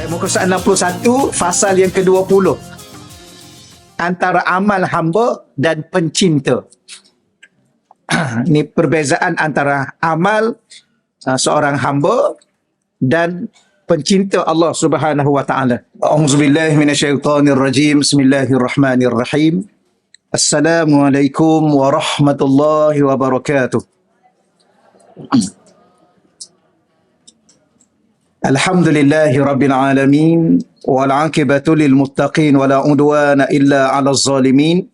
Muka surat 61, fasal yang ke-20. Antara amal hamba dan pencinta. Ini perbezaan antara amal seorang hamba dan pencinta Allah Subhanahu wa taala. A'udzubillahi minasyaitonirrajim. Bismillahirrahmanirrahim. Assalamualaikum warahmatullahi wabarakatuh. Alhamdulillahi rabbil alamin wal 'aqibatu lil muttaqin wala udwana illa 'alal zalimin.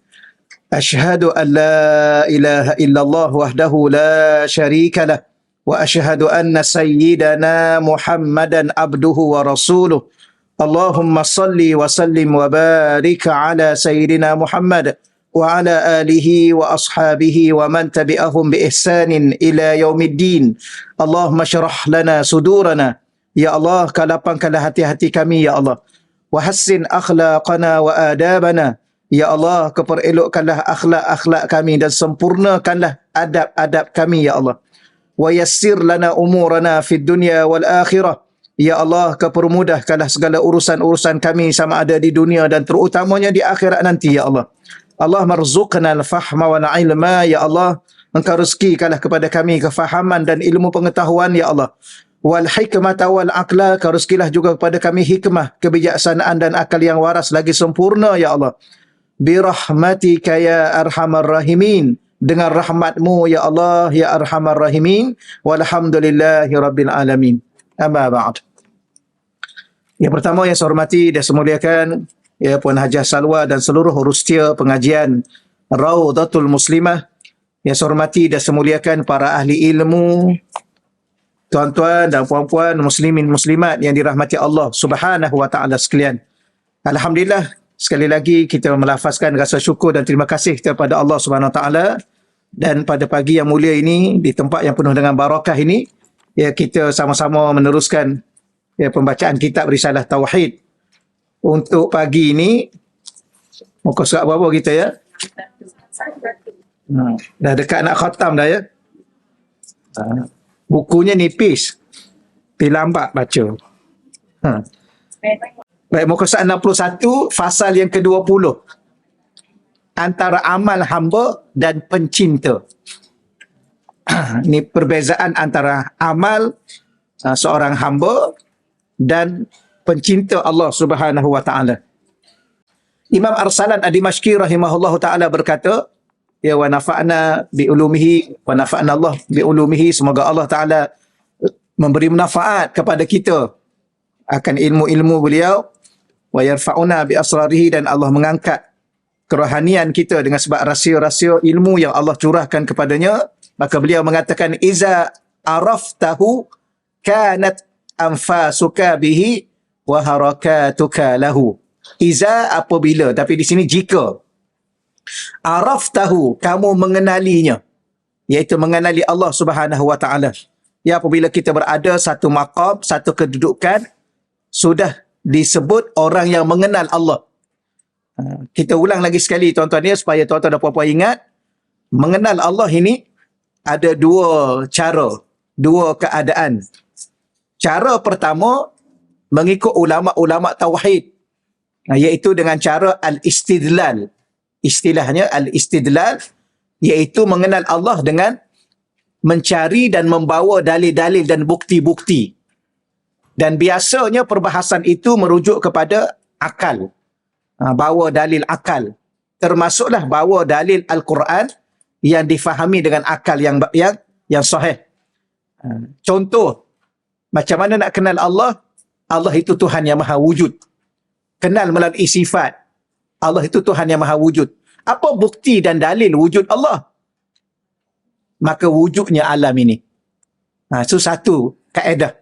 Ashhadu an la ilaha illallah wahdahu la syarika lah wa ashhadu anna sayyidana Muhammadan abduhu wa rasuluh. Allahumma salli wa sallim wa barik ala sayyidina Muhammad wa ala alihi wa ashabihi wa man tabi'ahum bi ihsanin ila yaumiddin. Allahumma syrah lana sudurana. Ya Allah, kau lapangkanlah hati-hati kami, Ya Allah. Wa hassin akhlaqana wa adabana. Ya Allah, kau perelokkanlah akhlak-akhlak kami dan sempurnakanlah adab-adab kami, Ya Allah. Wa yassir lana umurana fid dunya wal akhirah. Ya Allah, kau permudahkanlah segala urusan-urusan kami sama ada di dunia dan terutamanya di akhirat nanti, Ya Allah. Allah marzuqna al-fahma wal ilma, Ya Allah. Engkau rezekikanlah kepada kami kefahaman dan ilmu pengetahuan, Ya Allah. Wal hikmata wal aqla, kau rezekilah juga kepada kami hikmah, kebijaksanaan dan akal yang waras lagi sempurna, Ya Allah. Birahmatika ya arhamar rahimin, dengan rahmatmu ya Allah ya arhamar rahimin. Walhamdulillahi rabbil alamin. Amma ba'd. Yang pertama yang saya hormati dan saya muliakan ya Puan Hajah Salwa dan seluruh urustia pengajian Raudatul Muslimah. Yang saya hormati dan saya muliakan para ahli ilmu, tuan-tuan dan puan-puan muslimin muslimat yang dirahmati Allah Subhanahu wa taala sekalian. Alhamdulillah, sekali lagi kita melafazkan rasa syukur dan terima kasih kepada Allah Subhanahu wa taala, dan pada pagi yang mulia ini di tempat yang penuh dengan barakah ini ya kita sama-sama meneruskan ya pembacaan kitab Risalah Tauhid. Untuk pagi ini muka surat berapa kita ya? Dah dekat nak khatam dah ya. Bukunya nipis. Tapi lambat baca. Baik, muka surat 61, fasal yang ke-20. Antara amal hamba dan pencinta. Ini perbezaan antara amal seorang hamba dan pencinta Allah Subhanahu wa taala. Imam Arsalan Ad-Dimashqi rahimahullahu taala berkata, ya wa nafa'na bi ulumihi wa nafa'na Allah bi ulumihi, semoga Allah taala memberi manfaat kepada kita akan ilmu-ilmu beliau, wa yarfa'una bi asrarihi, dan Allah mengangkat kerohanian kita dengan sebab rahsia-rahsia ilmu yang Allah curahkan kepadanya. Maka beliau mengatakan, iza araftahu kanat anfasuka bihi wa harakatuka lahu. Iza apabila, tapi di sini jika. Araftahu, kamu mengenalinya, iaitu mengenali Allah Subhanahu wa taala. Ya, apabila kita berada satu maqam, satu kedudukan, sudah disebut orang yang mengenal Allah. Kita ulang lagi sekali tuan-tuan ya, supaya tuan-tuan dan puan-puan ingat, mengenal Allah ini ada dua cara, dua keadaan. Cara pertama mengikut ulama-ulama tauhid, iaitu dengan cara al-istidlal. Istilahnya al-istidlal, iaitu mengenal Allah dengan mencari dan membawa dalil-dalil dan bukti-bukti. Dan biasanya perbahasan itu merujuk kepada akal. Bawa dalil akal. Termasuklah bawa dalil Al-Quran yang difahami dengan akal yang sahih. Contoh, macam mana nak kenal Allah? Allah itu Tuhan yang maha wujud. Kenal melalui sifat. Allah itu Tuhan yang maha wujud. Apa bukti dan dalil wujud Allah? Maka wujudnya alam ini. Itu satu kaedah.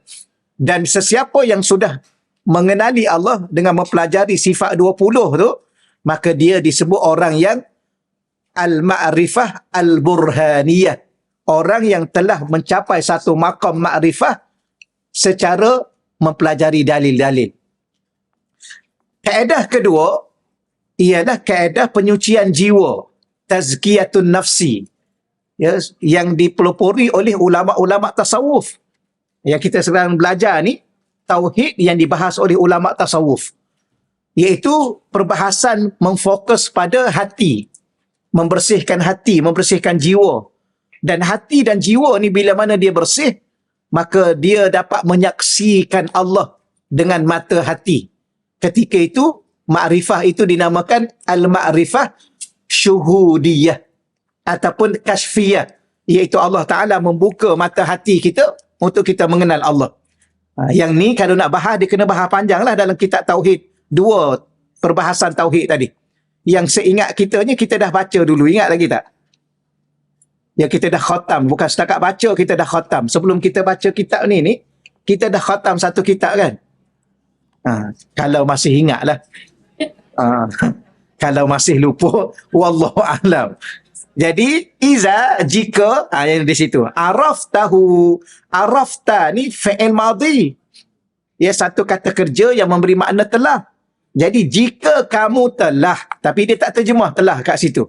Dan sesiapa yang sudah mengenali Allah dengan mempelajari sifat 20 tu, maka dia disebut orang yang al-ma'rifah al-burhaniyah. Orang yang telah mencapai satu maqam ma'rifah secara mempelajari dalil-dalil. Kaedah kedua ialah kaedah penyucian jiwa, tazkiyatun nafsi, ya, yang dipelopori oleh ulama-ulama tasawuf. Yang kita sedang belajar ni, tauhid yang dibahas oleh ulama tasawuf, iaitu perbahasan memfokus pada hati, membersihkan jiwa. Dan hati dan jiwa ni bila mana dia bersih, maka dia dapat menyaksikan Allah dengan mata hati. Ketika itu, makrifah itu dinamakan al-ma'rifah syuhudiyah ataupun kashfiyah, iaitu Allah Ta'ala membuka mata hati kita untuk kita mengenal Allah. Yang ni kalau nak bahas, dia kena bahas panjang lah dalam kitab Tauhid. 2 perbahasan Tauhid tadi. Yang seingat kitanya, kita dah baca dulu. Ingat lagi tak? Yang kita dah khatam. Bukan setakat baca, kita dah khatam. Sebelum kita baca kitab ni kita dah khatam satu kitab kan? Kalau masih ingat lah. Kalau masih lupa, wallahu a'lam. Jadi, jika, yang di situ. Arafta ni fi'il madhi. Ya, satu kata kerja yang memberi makna telah. Jadi, jika kamu telah, tapi dia tak terjemah telah kat situ.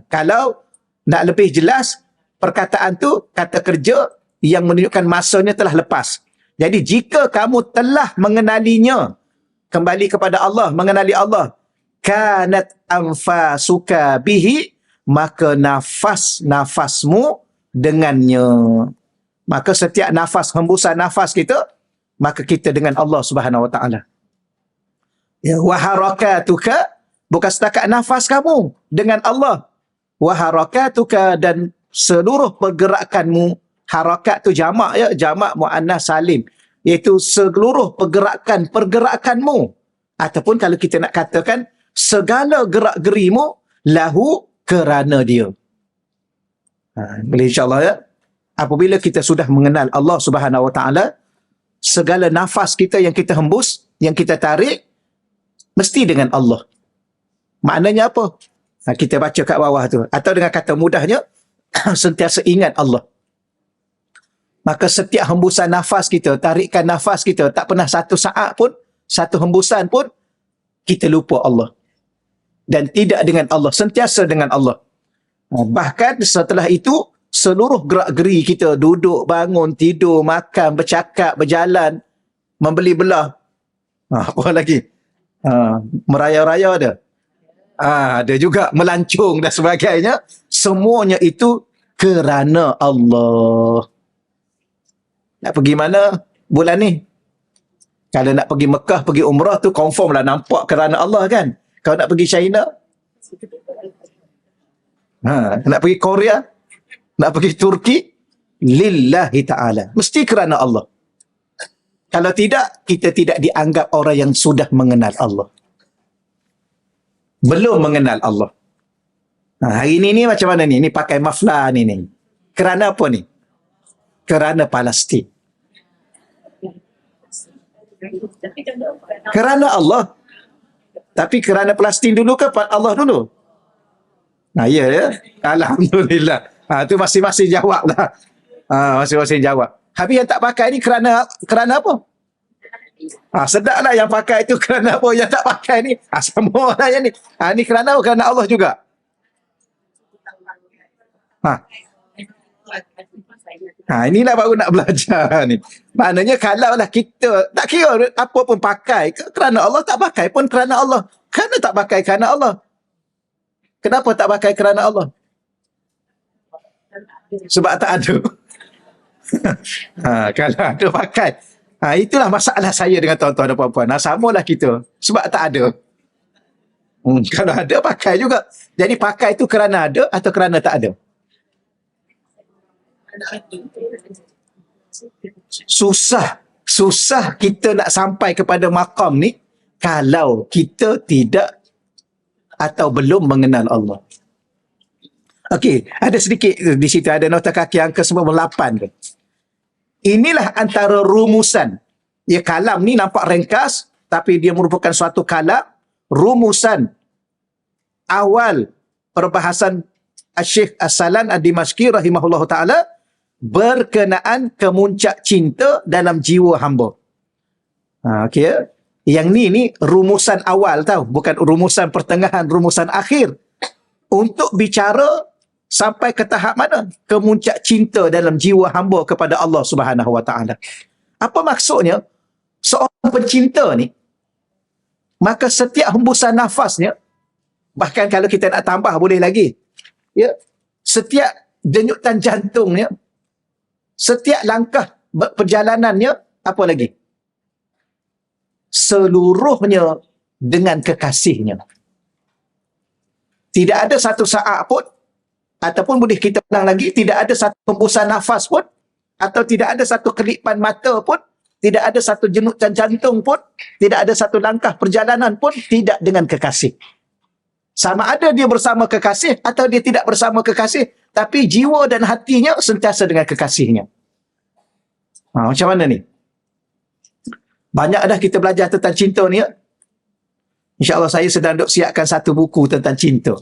Kalau nak lebih jelas, perkataan tu kata kerja yang menunjukkan masanya telah lepas. Jadi, jika kamu telah mengenalinya, kembali kepada Allah, mengenali Allah, kanat anfasuka bihi, maka nafasmu dengannya. Maka setiap nafas, hembusan nafas kita, maka kita dengan Allah Subhanahu Wa Taala. Ya, wa harakatuka, bukan setakat nafas kamu dengan Allah. Wa harakatuka, dan seluruh pergerakanmu. Harakat tu jamak ya, jamak muannas salim, iaitu seluruh pergerakanmu. Ataupun kalau kita nak katakan segala gerak-gerimu lahu, kerana dia. Boleh insya-Allah ya. Apabila kita sudah mengenal Allah Subhanahu Wa Taala, segala nafas kita yang kita hembus, yang kita tarik, mesti dengan Allah. Maknanya apa? Kita baca kat bawah tu. Atau dengan kata mudahnya, sentiasa ingat Allah. Maka setiap hembusan nafas kita, tarikan nafas kita, tak pernah satu saat pun, satu hembusan pun, kita lupa Allah. Dan tidak dengan Allah, sentiasa dengan Allah. Bahkan setelah itu, seluruh gerak-geri kita, duduk, bangun, tidur, makan, bercakap, berjalan, membeli belah. Apa lagi? Meraya-raya ada. Ada juga melancung dan sebagainya. Semuanya itu kerana Allah. Nak pergi mana bulan ni? Kalau nak pergi Mekah, pergi umrah tu confirm lah nampak kerana Allah kan? Kalau nak pergi China, nak pergi Korea, nak pergi Turki, lillahi ta'ala. Mesti kerana Allah. Kalau tidak, kita tidak dianggap orang yang sudah mengenal Allah. Belum mengenal Allah. Hari ni macam mana ni? Ni pakai mafla ni. Kerana apa ni? Kerana Palestin. Kerana Allah. Tapi kerana Palestin dulu ke Allah dulu? Ya. Alhamdulillah. Tu masing-masing jawab lah. Masing-masing jawab. Habis yang tak pakai ni kerana apa? Sedap lah yang pakai itu kerana apa, yang tak pakai ni. Sama lah yang ni. Ni kerana apa? Kerana Allah juga. Inilah baru nak belajar ni. Maknanya kalau lah kita tak kira apa pun pakai, kerana Allah, tak pakai pun kerana Allah. Kenapa tak pakai kerana Allah? Kenapa tak pakai kerana Allah? Sebab tak ada. Kalau ada pakai. Itulah masalah saya dengan tuan-tuan dan puan-puan. Samalah kita. Sebab tak ada. Kalau ada, pakai juga. Jadi pakai itu kerana ada atau kerana tak ada? Susah kita nak sampai kepada makam ni kalau kita tidak atau belum mengenal Allah. Okey, ada sedikit di situ, ada nota kaki angka 98 tu. Inilah antara rumusan. Ya, kalam ni nampak ringkas, tapi dia merupakan suatu kalam, rumusan awal perbahasan Syekh As-Salan Ad-Dimashqi rahimahullah ta'ala berkenaan kemuncak cinta dalam jiwa hamba. Okey ya? Yang ni rumusan awal tau, bukan rumusan pertengahan, rumusan akhir. Untuk bicara sampai ke tahap mana? Kemuncak cinta dalam jiwa hamba kepada Allah Subhanahu Wa Taala. Apa maksudnya? seorang pencinta ni, maka setiap hembusan nafasnya, bahkan kalau kita nak tambah boleh lagi, ya, setiap denyutan jantungnya, setiap langkah perjalanannya, apa lagi? Seluruhnya dengan kekasihnya. Tidak ada satu saat pun, ataupun boleh kita ulang lagi, tidak ada satu hembusan nafas pun, atau tidak ada satu kelipan mata pun, tidak ada satu jenutan jantung pun, tidak ada satu langkah perjalanan pun tidak dengan kekasih. Sama ada dia bersama kekasih atau dia tidak bersama kekasih, tapi jiwa dan hatinya sentiasa dengan kekasihnya. Macam mana ni? Banyak dah kita belajar tentang cinta ni, ya? InsyaAllah saya sedang duk siapkan satu buku tentang cinta.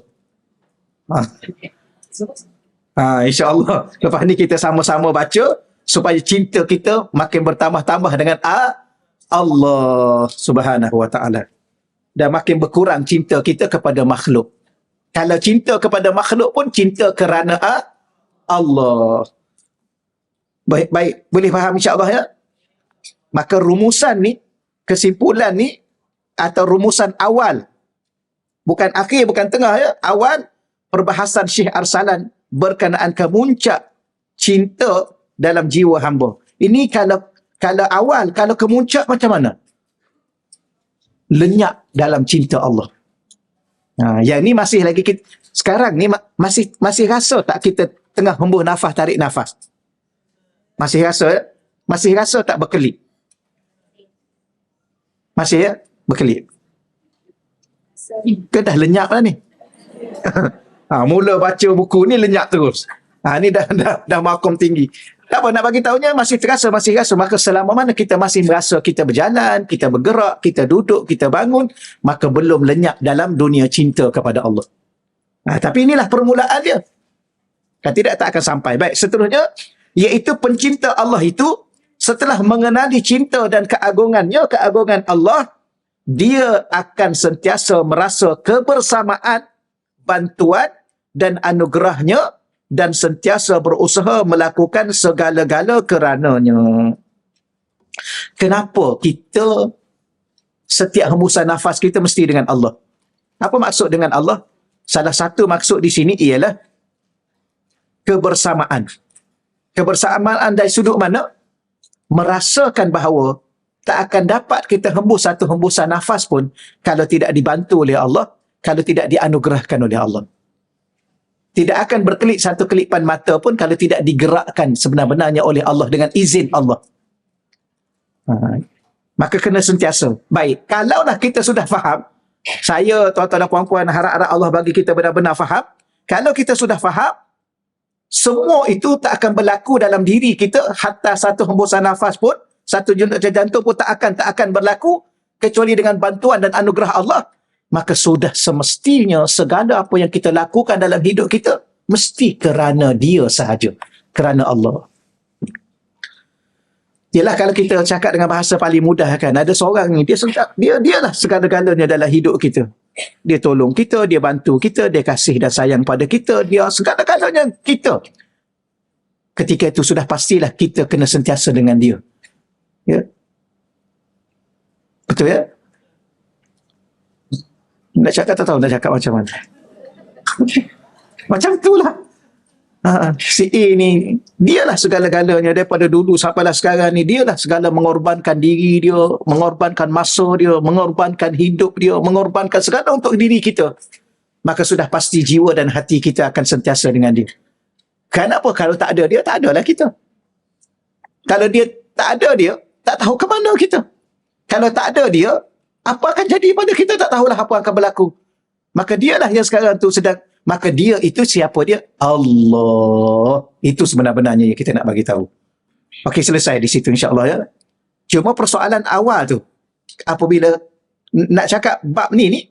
InsyaAllah lepas ni kita sama-sama baca supaya cinta kita makin bertambah-tambah dengan Allah Subhanahu Wa Ta'ala, dan makin berkurang cinta kita kepada makhluk. Kalau cinta kepada makhluk pun cinta kerana Allah. Baik, boleh faham insyaAllah, ya? Maka rumusan ni, kesimpulan ni, atau rumusan awal, bukan akhir, bukan tengah, ya, awal perbahasan Syekh Arsalan berkenaan kemuncak cinta dalam jiwa hamba. Ini kalau awal, kalau kemuncak macam mana? Lenyap dalam cinta Allah. Yang ni masih lagi kita, sekarang ni masih rasa tak kita tengah hembus nafas, tarik nafas? Masih rasa, ya? Masih rasa tak berkelip? Masih, ya? Berkelip. Ke dah lenyap lah ni? Mula baca buku ni lenyap terus. Ni dah makom tinggi. Tak apa, nak bagi tahunya masih terasa. Maka selama mana kita masih merasa kita berjalan, kita bergerak, kita duduk, kita bangun, maka belum lenyap dalam dunia cinta kepada Allah. Tapi inilah permulaan dia. Tidak, tak akan sampai. Baik, seterusnya, iaitu pencinta Allah itu, setelah mengenali cinta dan keagungannya, keagungan Allah, dia akan sentiasa merasa kebersamaan, bantuan dan anugerahnya, dan sentiasa berusaha melakukan segala-gala kerananya. Kenapa kita setiap hembusan nafas kita mesti dengan Allah? Apa maksud dengan Allah? Salah satu maksud di sini ialah kebersamaan. Kebersamaan dari sudut mana? Merasakan bahawa tak akan dapat kita hembus satu hembusan nafas pun kalau tidak dibantu oleh Allah, kalau tidak dianugerahkan oleh Allah. Tidak akan berkelip satu kelipan mata pun kalau tidak digerakkan sebenar-benarnya oleh Allah dengan izin Allah. Maka kena sentiasa. Baik, kalaulah kita sudah faham, saya, tuan-tuan dan puan-puan, harap-harap Allah bagi kita benar-benar faham. Kalau kita sudah faham, semua itu tak akan berlaku dalam diri kita, hatta satu hembusan nafas pun, satu jenutan jantung pun tak akan berlaku kecuali dengan bantuan dan anugerah Allah. Maka sudah semestinya segala apa yang kita lakukan dalam hidup kita mesti kerana Dia sahaja, kerana Allah. Yalah, kalau kita cakap dengan bahasa paling mudah kan, ada seorang ni, dia lah segala-galanya dalam hidup kita. Dia tolong kita, dia bantu kita, dia kasih dan sayang pada kita, dia segala-galanya kita. Ketika itu sudah pastilah kita kena sentiasa dengan dia. Ya. Betul, ya? Nak cakap tak tahu nak cakap macam mana. Macam itulah. Si A ni, dialah segala-galanya daripada dulu sampailah sekarang ni. Dialah segala mengorbankan diri dia, mengorbankan masa dia, mengorbankan hidup dia, mengorbankan segala untuk diri kita. Maka sudah pasti jiwa dan hati kita akan sentiasa dengan dia. Kenapa? Kalau tak ada dia, tak adalah kita. Kalau dia tak ada dia, tak tahu ke mana kita. Kalau tak ada dia, apa akan jadi pada kita, tak tahulah apa akan berlaku. Maka dialah yang sekarang tu sedang, maka dia itu siapa dia? Allah. Itu sebenar-benarnya yang kita nak bagi tahu. Okey, selesai di situ insya-Allah, ya. Cuma persoalan awal tu, apabila nak cakap bab ni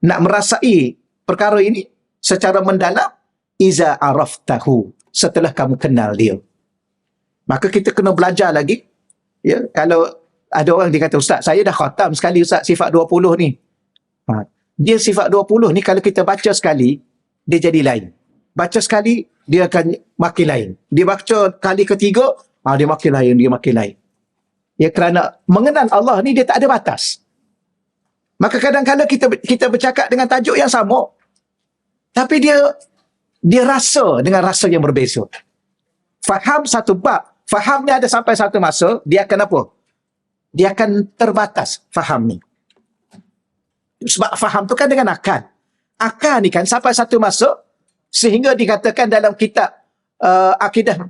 nak merasai perkara ini secara mendalam, iza araftahu, setelah kamu kenal dia. Maka kita kena belajar lagi. Ya, kalau ada orang dia kata, Ustaz, saya dah khatam sekali Ustaz sifat 20 ni. Dia sifat 20 ni kalau kita baca sekali, dia jadi lain. Baca sekali, dia akan makin lain. Dia baca kali ketiga, dia makin lain, dia makin lain. Ya, kerana mengenal Allah ni dia tak ada batas. Maka kadang-kadang kita bercakap dengan tajuk yang sama, tapi dia rasa dengan rasa yang berbeza. Faham satu bab, faham ni ada sampai satu masa, dia akan apa? Dia akan terbatas faham ni. Sebab faham tu kan dengan akal. Akal ni kan sampai satu masa, sehingga dikatakan dalam kitab akidah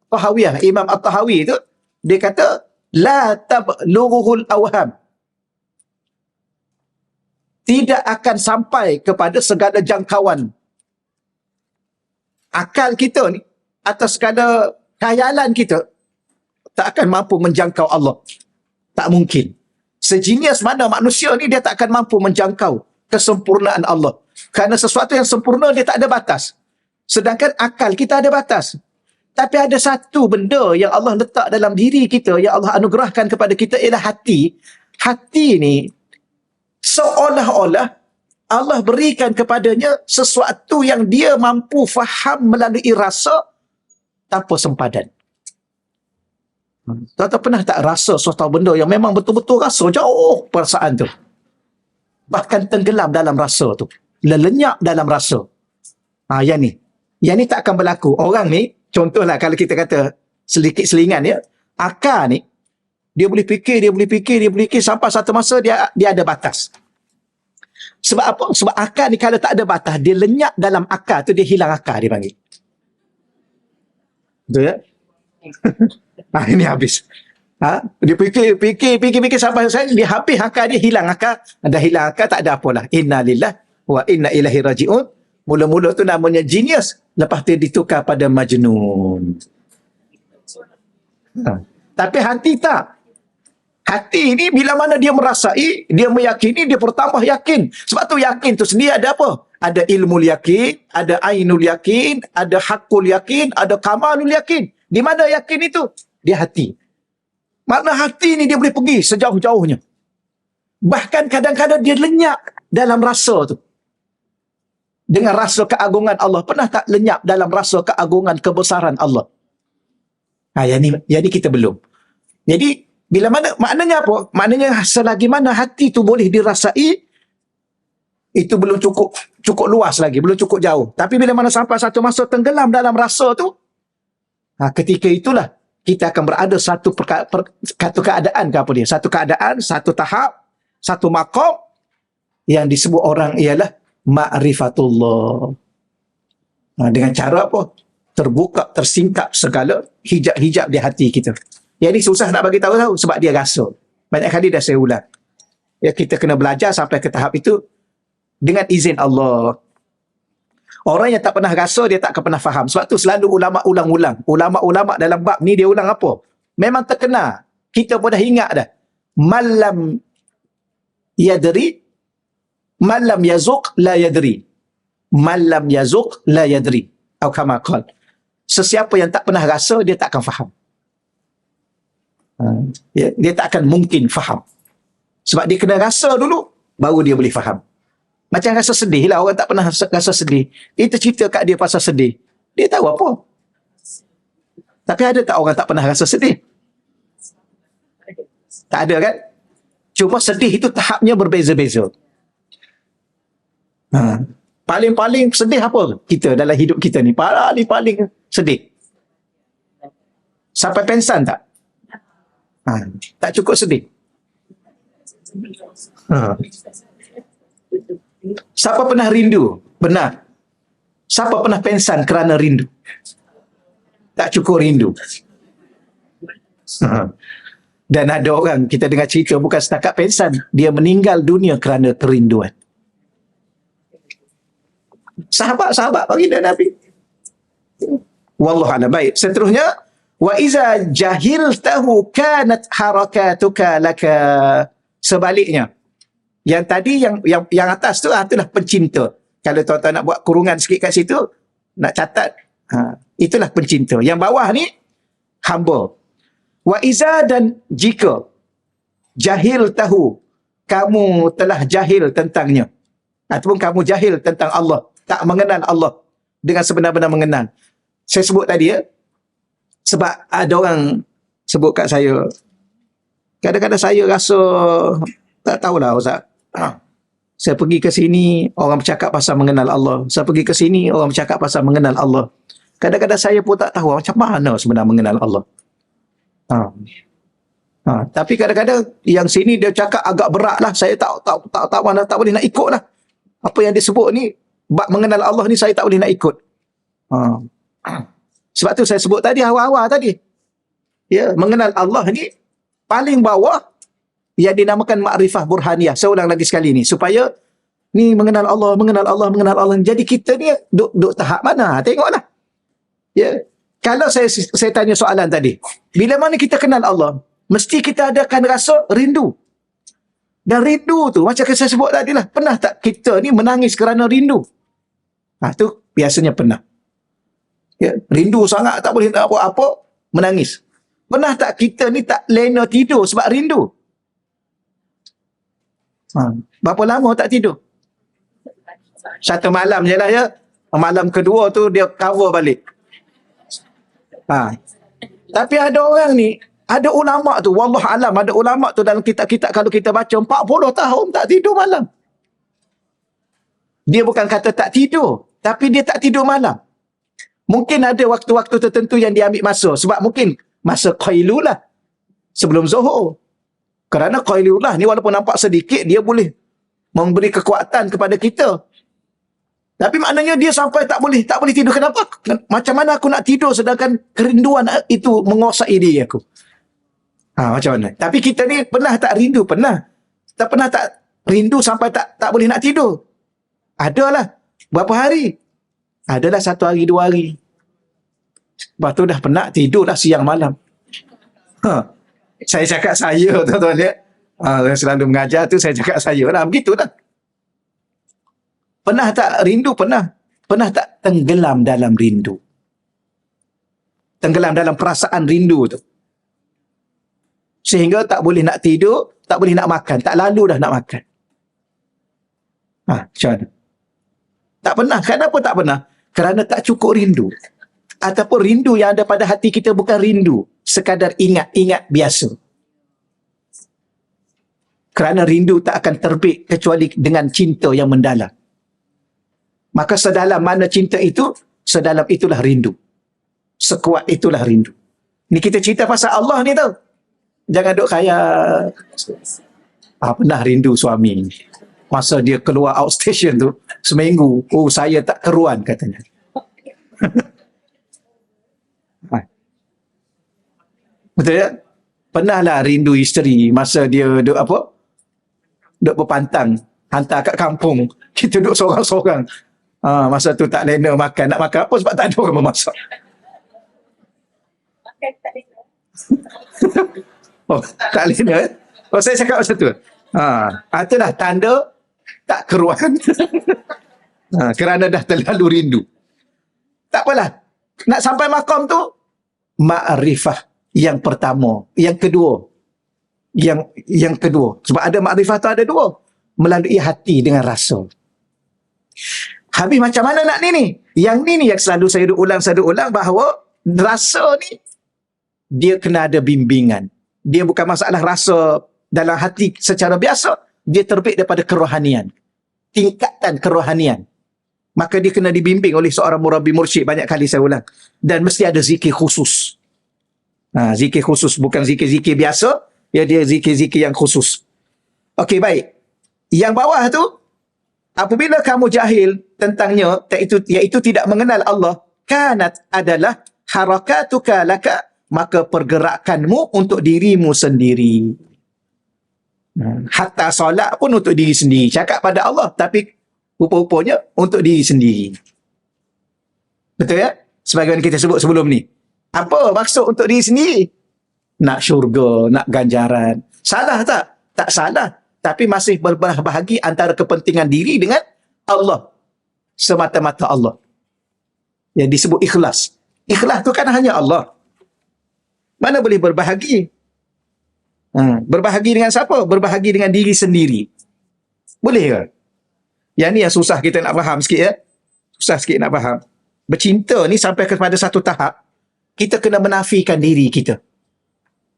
Tahawiyah, Imam At-Tahawi tu, dia kata, la tablughuhul awham. Tidak akan sampai kepada segala jangkauan akal kita ni, atau segala khayalan kita, tak akan mampu menjangkau Allah. Tak mungkin. Sejenius mana manusia ni, dia tak akan mampu menjangkau kesempurnaan Allah. Kerana sesuatu yang sempurna, dia tak ada batas. Sedangkan akal kita ada batas. Tapi ada satu benda yang Allah letak dalam diri kita, yang Allah anugerahkan kepada kita, ialah hati. Hati ni, seolah-olah Allah berikan kepadanya sesuatu yang dia mampu faham melalui rasa tanpa sempadan. Tuan-tuan pernah tak rasa suatu benda yang memang betul-betul rasa jauh perasaan tu? Bahkan tenggelam dalam rasa tu. Lenyap dalam rasa. Yang ni. Yang ni tak akan berlaku. Orang ni, contohlah kalau kita kata sedikit selingan ya, akal ni, dia boleh fikir sampai satu masa dia ada batas. Sebab apa? Sebab akal ni kalau tak ada batas, dia lenyap dalam akal tu, dia hilang akal, dia panggil. Betul ya? Ini habis. Dia fikir sampai dia habis akal, dia hilang akal. Dah hilang akal, tak ada apalah. Inna lillah wa inna ilaihi raji'un. Mula-mula tu namanya genius, lepas tu ditukar pada majnun. Tapi hati tak. Hati ni bila mana dia merasai, dia meyakini, dia bertambah yakin. Sebab tu yakin tu sendiri ada apa? Ada ilmu yakin, ada ainul yakin, ada hakul yakin, ada kamalul yakin. Di mana yakin itu? Di hati. Makna hati ni dia boleh pergi sejauh-jauhnya. Bahkan kadang-kadang dia lenyap dalam rasa tu. Dengan rasa keagungan Allah. Pernah tak lenyap dalam rasa keagungan kebesaran Allah? Yang ni kita belum. Jadi, bila mana, maknanya apa? Maknanya selagi mana hati tu boleh dirasai, itu belum cukup luas lagi, belum cukup jauh. Tapi bila mana sampai satu masa tenggelam dalam rasa tu, ketika itulah kita akan berada satu keadaan ke apa dia? Satu keadaan, satu tahap, satu maqam yang disebut orang ialah ma'rifatullah. Dengan cara apa? Terbuka, tersingkap segala hijab-hijab di hati kita. Yang ni susah nak bagi tahu sebab dia rasa. Banyak kali dah saya ulang. Ya, kita kena belajar sampai ke tahap itu dengan izin Allah. Orang yang tak pernah rasa, dia tak akan pernah faham. Sebab tu selalu ulama ulang-ulang. Ulama-ulama dalam bab ni dia ulang apa? Memang terkena. Kita pun dah ingat dah. Malam yadri, malam yazuq la yadri. Malam yazuq la yadri. Atau kama qal. Sesiapa yang tak pernah rasa, dia tak akan faham. Dia tak akan mungkin faham. Sebab dia kena rasa dulu, baru dia boleh faham. Macam rasa sedih lah. Orang tak pernah rasa sedih. Kita cerita kat dia pasal sedih, dia tahu apa. Tapi ada tak orang tak pernah rasa sedih? Tak ada kan? Cuma sedih itu tahapnya berbeza-beza. Paling-paling sedih apa kita dalam hidup kita ni? Paling-paling sedih. Sampai pensan tak? Tak cukup sedih. Siapa pernah rindu? Benar. Siapa pernah pensan kerana rindu? Tak cukup rindu. Dan ada orang, kita dengar cerita bukan setakat pensan, dia meninggal dunia kerana kerinduan. Sahabat-sahabat baginda Nabi. Wallahu a'lam. Baik, seterusnya, wa iza jahiltahu kanat harakatuka laka. Sebaliknya, yang tadi yang atas tu itulah pencinta. Kalau tuan-tuan nak buat kurungan sikit kat situ, nak catat, itulah pencinta. Yang bawah ni hamba. Wa iza, dan jika jahil tahu, kamu telah jahil tentangnya, ataupun kamu jahil tentang Allah, tak mengenal Allah dengan sebenar-benar mengenal. Saya sebut tadi ya, sebab ada orang sebut kat saya. Kadang-kadang saya rasa, tak tahulah Ustaz. Saya pergi ke sini, orang bercakap pasal mengenal Allah. Saya pergi ke sini, orang bercakap pasal mengenal Allah. Kadang-kadang saya pun tak tahu macam mana sebenarnya mengenal Allah. Tapi kadang-kadang yang sini dia cakap agak berat lah. Saya tak mana, tak boleh nak ikut lah. Apa yang dia sebut ni, bab mengenal Allah ni saya tak boleh nak ikut. Sebab tu saya sebut tadi, awal-awal tadi. Ya, mengenal Allah ni, paling bawah, yang dinamakan ma'rifah burhaniyah. Saya ulang lagi sekali ni, supaya ni mengenal Allah, mengenal Allah, mengenal Allah. Jadi kita ni duk tahap mana? Tengoklah. Ya. Kalau saya tanya soalan tadi, bila mana kita kenal Allah, mesti kita adakan rasa rindu. Dan rindu tu, macam saya sebut tadi lah, pernah tak kita ni menangis kerana rindu? Tu biasanya pernah. Ya, rindu sangat, tak boleh nak buat apa, menangis. Pernah tak kita ni tak lena tidur sebab rindu? Berapa lama tak tidur? Satu malam je lah ya. Malam kedua tu dia cover balik. Tapi ada orang ni, ada ulama tu, wallah alam, ada ulama tu dalam kitab-kitab kalau kita baca 40 tahun tak tidur malam. Dia bukan kata tak tidur, tapi dia tak tidur malam. Mungkin ada waktu-waktu tertentu yang dia ambil masa, sebab mungkin masa qailulah sebelum zuhur. Kerana qailulah ni walaupun nampak sedikit, dia boleh memberi kekuatan kepada kita. Tapi maknanya dia sampai tak boleh tidur. Kenapa? Macam mana aku nak tidur sedangkan kerinduan itu menguasai diri aku? Macam mana? Tapi kita ni pernah tak rindu? Pernah. Tak pernah tak rindu sampai tak boleh nak tidur? Adalah. Berapa hari? Adalah 1 hari, 2 hari. Lepas tu dah penat tidur dah siang malam. Saya cakap saya, tuan-tuan ya. Saya selalu mengajar tu, saya cakap saya lah. Begitulah. Pernah tak rindu? Pernah. Pernah tak tenggelam dalam rindu? Tenggelam dalam perasaan rindu tu. Sehingga tak boleh nak tidur, tak boleh nak makan. Tak lalu dah nak makan. Macam mana? Tak pernah. Kenapa tak pernah? Kerana tak cukup rindu. Ataupun rindu yang ada pada hati kita bukan rindu. Sekadar ingat-ingat biasa. Kerana rindu tak akan terbit kecuali dengan cinta yang mendalam. Maka sedalam mana cinta itu, sedalam itulah rindu. Sekuat itulah rindu. Ni kita cerita pasal Allah ni tau. Jangan duk kaya. Pernah rindu suami. Masa dia keluar outstation tu, seminggu, saya tak keruan katanya. Betul ya? Pernahlah rindu isteri masa dia duk berpantang, hantar kat kampung. Kita duk sorang-sorang. Masa tu tak lena makan. Nak makan apa sebab tak ada orang memasak. Makan tak lena. Tak lena. Saya cakap macam tu. Itulah tanda tak keruan. Kerana dah terlalu rindu. Tak apalah. Nak sampai makam tu, ma'rifah yang pertama. Yang kedua. Yang kedua. Sebab ada ma'rifah tu ada dua. Melalui hati dengan rasa. Habis macam mana nak ni? Yang ni yang selalu saya ulang bahawa rasa ni dia kena ada bimbingan. Dia bukan masalah rasa dalam hati secara biasa, dia terbit daripada kerohanian. Tingkatan kerohanian. Maka dia kena dibimbing oleh seorang murabbi mursyid, banyak kali saya ulang. Dan mesti ada zikir khusus. Zikir khusus, bukan zikir-zikir biasa, ya, dia zikir-zikir yang khusus. Okey, baik. Yang bawah tu, apabila kamu jahil tentangnya, iaitu tidak mengenal Allah, kanat adalah harakatuka laka, maka pergerakanmu untuk dirimu sendiri. Hatta solat pun untuk diri sendiri. Cakap pada Allah, tapi rupa-rupanya untuk diri sendiri. Betul ya? Sebagaimana kita sebut sebelum ni. Apa maksud untuk diri sendiri? Nak syurga, nak ganjaran. Salah tak? Tak salah. Tapi masih berbelah bahagi antara kepentingan diri dengan Allah. Semata-mata Allah. Yang disebut ikhlas. Ikhlas tu kan hanya Allah. Mana boleh berbahagi? Berbahagi dengan siapa? Berbahagi dengan diri sendiri. Boleh ke? Yang ni yang susah kita nak faham sikit ya. Susah sikit nak faham. Bercinta ni sampai kepada satu tahap, kita kena menafikan diri kita.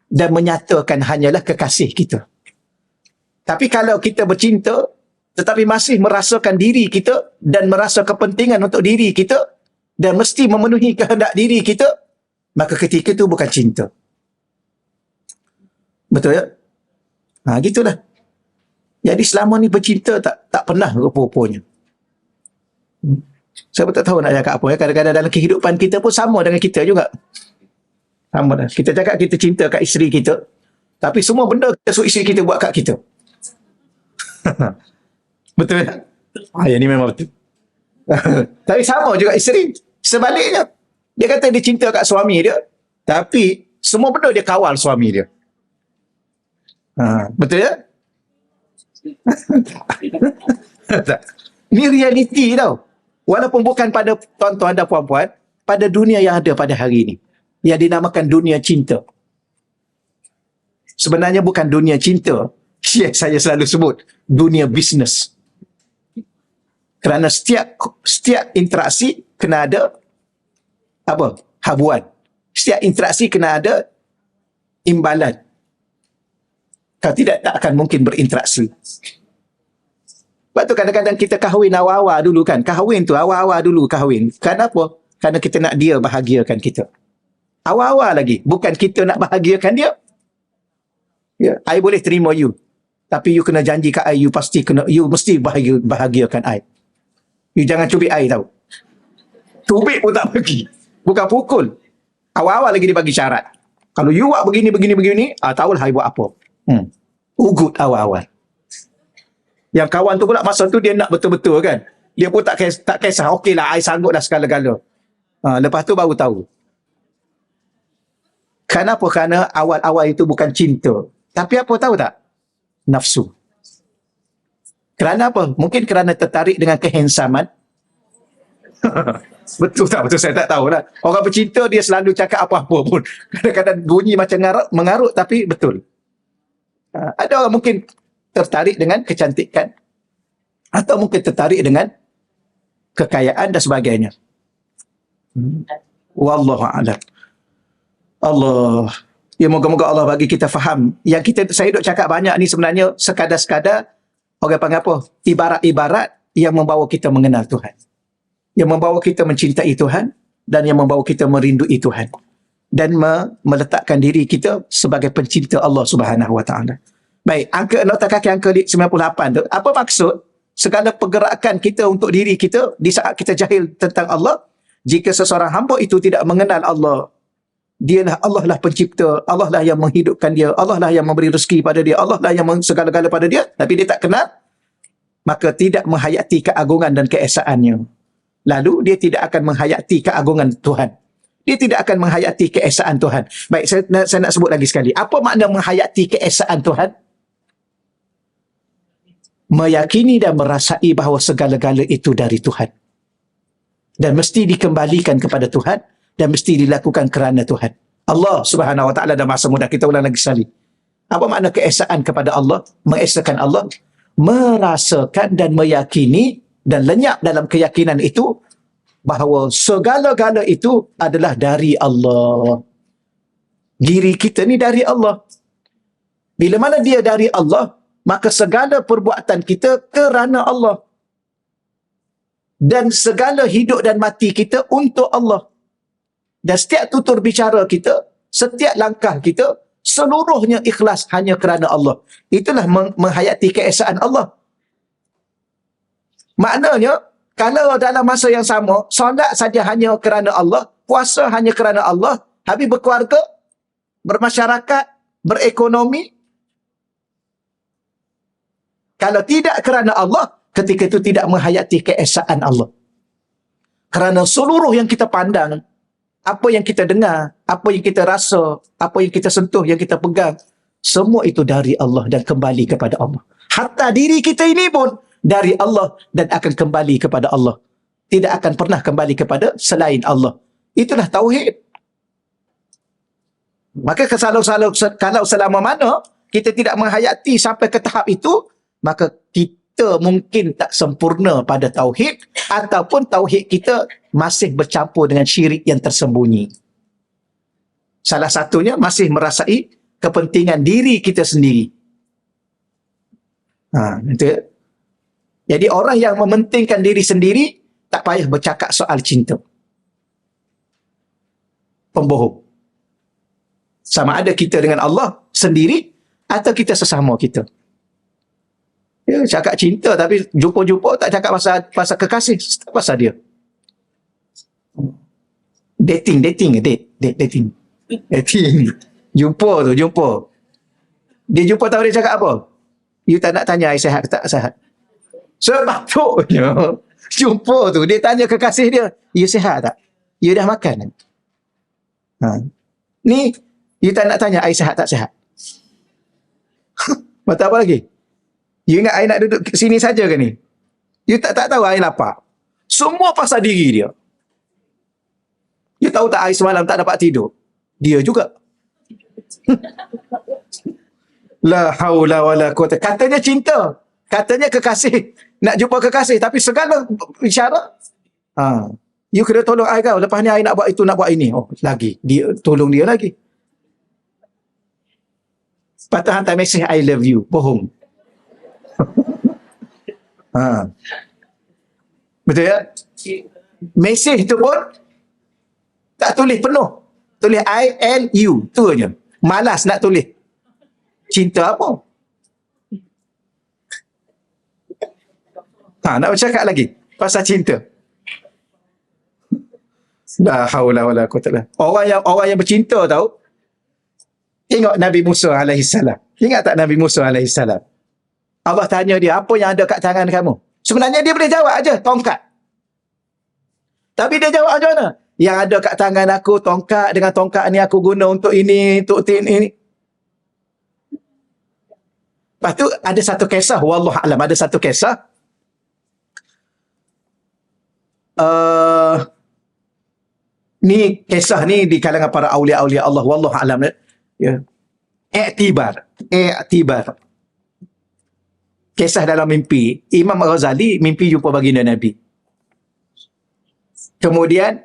dan menyatakan hanyalah kekasih kita. Tapi kalau kita bercinta tetapi masih merasakan diri kita dan merasa kepentingan untuk diri kita dan mesti memenuhi kehendak diri kita, maka ketika itu bukan cinta. Betul ya? Gitulah. Jadi selama ni bercinta tak pernah rupa-rupanya. Saya pun tak tahu nak cakap apa ya. Kadang-kadang dalam kehidupan kita pun sama dengan kita juga. Sama dah. Kita cakap kita cinta kat isteri kita, tapi semua benda kita suruh isteri kita buat kat kita. Betul tak? Yang ni memang betul. Tapi sama juga isteri. Sebaliknya, dia kata dia cinta kat suami dia, tapi semua benda dia kawal suami dia. Betul tak? Ni realiti tau. Walaupun bukan pada tuan-tuan dan puan-puan, pada dunia yang ada pada hari ini, yang dinamakan dunia cinta. Sebenarnya bukan dunia cinta, saya selalu sebut dunia bisnes. Kerana setiap interaksi kena ada habuan. Setiap interaksi kena ada imbalan. Kalau tidak, tak akan mungkin berinteraksi. Sebab tu kadang-kadang kita kahwin awal-awal dulu kan. Kahwin tu awal-awal dulu kahwin. Kenapa? Kerana kita nak dia bahagiakan kita. Awal-awal lagi. Bukan kita nak bahagiakan dia. Ya, I boleh terima you. Tapi you kena janji kat I, you mesti bahagiakan I. You jangan cubit I tau. Cubit pun tak bagi. Bukan pukul. Awal-awal lagi dia bagi syarat. Kalau you buat begini, tahulah I buat apa. Ugut awal-awal. Yang kawan tu pula masa tu dia nak betul-betul kan. Dia pun tak kisah. Okeylah, I sanggup dah segala-gala. Lepas tu baru tahu. Kenapa? Kerana awal-awal itu bukan cinta. Tapi apa tahu tak? Nafsu. Kerana apa? Mungkin kerana tertarik dengan kehansaman. Betul tak? Betul, saya tak tahulah. Orang bercinta dia selalu cakap apa-apa pun. Kadang-kadang bunyi macam mengarut tapi betul. Ada orang mungkin tertarik dengan kecantikan, atau mungkin tertarik dengan kekayaan dan sebagainya. Wallahu a'lam. Allah. Ya, moga-moga Allah bagi kita faham. Saya duk cakap banyak ni sebenarnya sekadar-sekadar orang panggil apa? Ibarat-ibarat yang membawa kita mengenal Tuhan. Yang membawa kita mencintai Tuhan dan yang membawa kita merindui Tuhan. Dan meletakkan diri kita sebagai pencinta Allah Subhanahu Wa Taala. Baik, nota kaki angka 98 tu, apa maksud? Segala pergerakan kita untuk diri kita di saat kita jahil tentang Allah, jika seseorang hamba itu tidak mengenal Allah, Allah lah pencipta, Allah lah yang menghidupkan dia, Allah lah yang memberi rezeki pada dia, Allah lah yang segala-gala pada dia, tapi dia tak kenal, maka tidak menghayati keagungan dan keesaannya. Lalu dia tidak akan menghayati keagungan Tuhan. Dia tidak akan menghayati keesaan Tuhan. Baik, saya nak sebut lagi sekali. Apa makna menghayati keesaan Tuhan? Meyakini dan merasai bahawa segala-gala itu dari Tuhan. Dan mesti dikembalikan kepada Tuhan dan mesti dilakukan kerana Tuhan. Allah Subhanahu Wa Taala dalam masa mudah. Kita ulang lagi sekali. Apa makna keesaan kepada Allah? Mengesakan Allah. Merasakan dan meyakini dan lenyap dalam keyakinan itu bahawa segala-gala itu adalah dari Allah. Diri kita ni dari Allah. Bila mana dia dari Allah, maka segala perbuatan kita kerana Allah. Dan segala hidup dan mati kita untuk Allah. Dan setiap tutur bicara kita, setiap langkah kita, seluruhnya ikhlas hanya kerana Allah. Itulah menghayati keesaan Allah. Maknanya, kalau dalam masa yang sama, solat saja hanya kerana Allah, puasa hanya kerana Allah, habis berkeluarga, bermasyarakat, berekonomi, kalau tidak kerana Allah, ketika itu tidak menghayati keesaan Allah. Kerana seluruh yang kita pandang, apa yang kita dengar, apa yang kita rasa, apa yang kita sentuh, yang kita pegang, semua itu dari Allah dan kembali kepada Allah. Hatta diri kita ini pun dari Allah dan akan kembali kepada Allah. Tidak akan pernah kembali kepada selain Allah. Itulah tauhid. Maka kalau selama mana kita tidak menghayati sampai ke tahap itu, maka kita mungkin tak sempurna pada tauhid, ataupun tauhid kita masih bercampur dengan syirik yang tersembunyi. Salah satunya masih merasai kepentingan diri kita sendiri. Itu ya. Jadi orang yang mementingkan diri sendiri tak payah bercakap soal cinta. Pembohong. Sama ada kita dengan Allah sendiri atau kita sesama kita. Ya, cakap cinta tapi jumpa-jumpa tak cakap pasal kekasih, tak pasal dia. Dating. Jumpa. Dia jumpa tahu dia cakap apa? You tak nak tanya I sihat ke tak sihat. Sepatutnya jumpa tu dia tanya kekasih dia, you sihat tak? You dah makan? Ni you tak nak tanya I sihat tak sihat. Betul apa lagi? You ingat I nak duduk sini saja ke ni? You tak tahu I lapar. Semua pasal diri dia. You tahu tak I semalam tak dapat tidur? Dia juga. La haula wala quwata. Katanya cinta. Katanya kekasih. Nak jumpa kekasih. Tapi segala isyarat. You kena tolong I kau. Lepas ni I nak buat itu, nak buat ini. Oh, lagi. Dia tolong dia lagi. Patut hantar mesej I love you. Bohong. Betul ya? Mesej tu pun tak tulis penuh. Tulis I and you. Tu je. Malas nak tulis. Cinta apa? Nak bercakap lagi pasal cinta. La haula wala quwwata illa billah. Orang yang bercinta tahu. Tengok Nabi Musa alaihissalam. Ingat tak Nabi Musa alaihissalam? Allah tanya dia, apa yang ada kat tangan kamu? Sebenarnya dia boleh jawab aja, tongkat. Tapi dia jawab macam mana? Yang ada kat tangan aku, tongkat. Dengan tongkat ni aku guna untuk ini, untuk ini. Lepas tu ada satu kisah, wallahualam, ada satu kisah. Ni kisah ni di kalangan para awliya-awliya Allah, wallahualam. Ya. I'tibar. Kisah dalam mimpi. Imam Ghazali mimpi jumpa baginda Nabi. Kemudian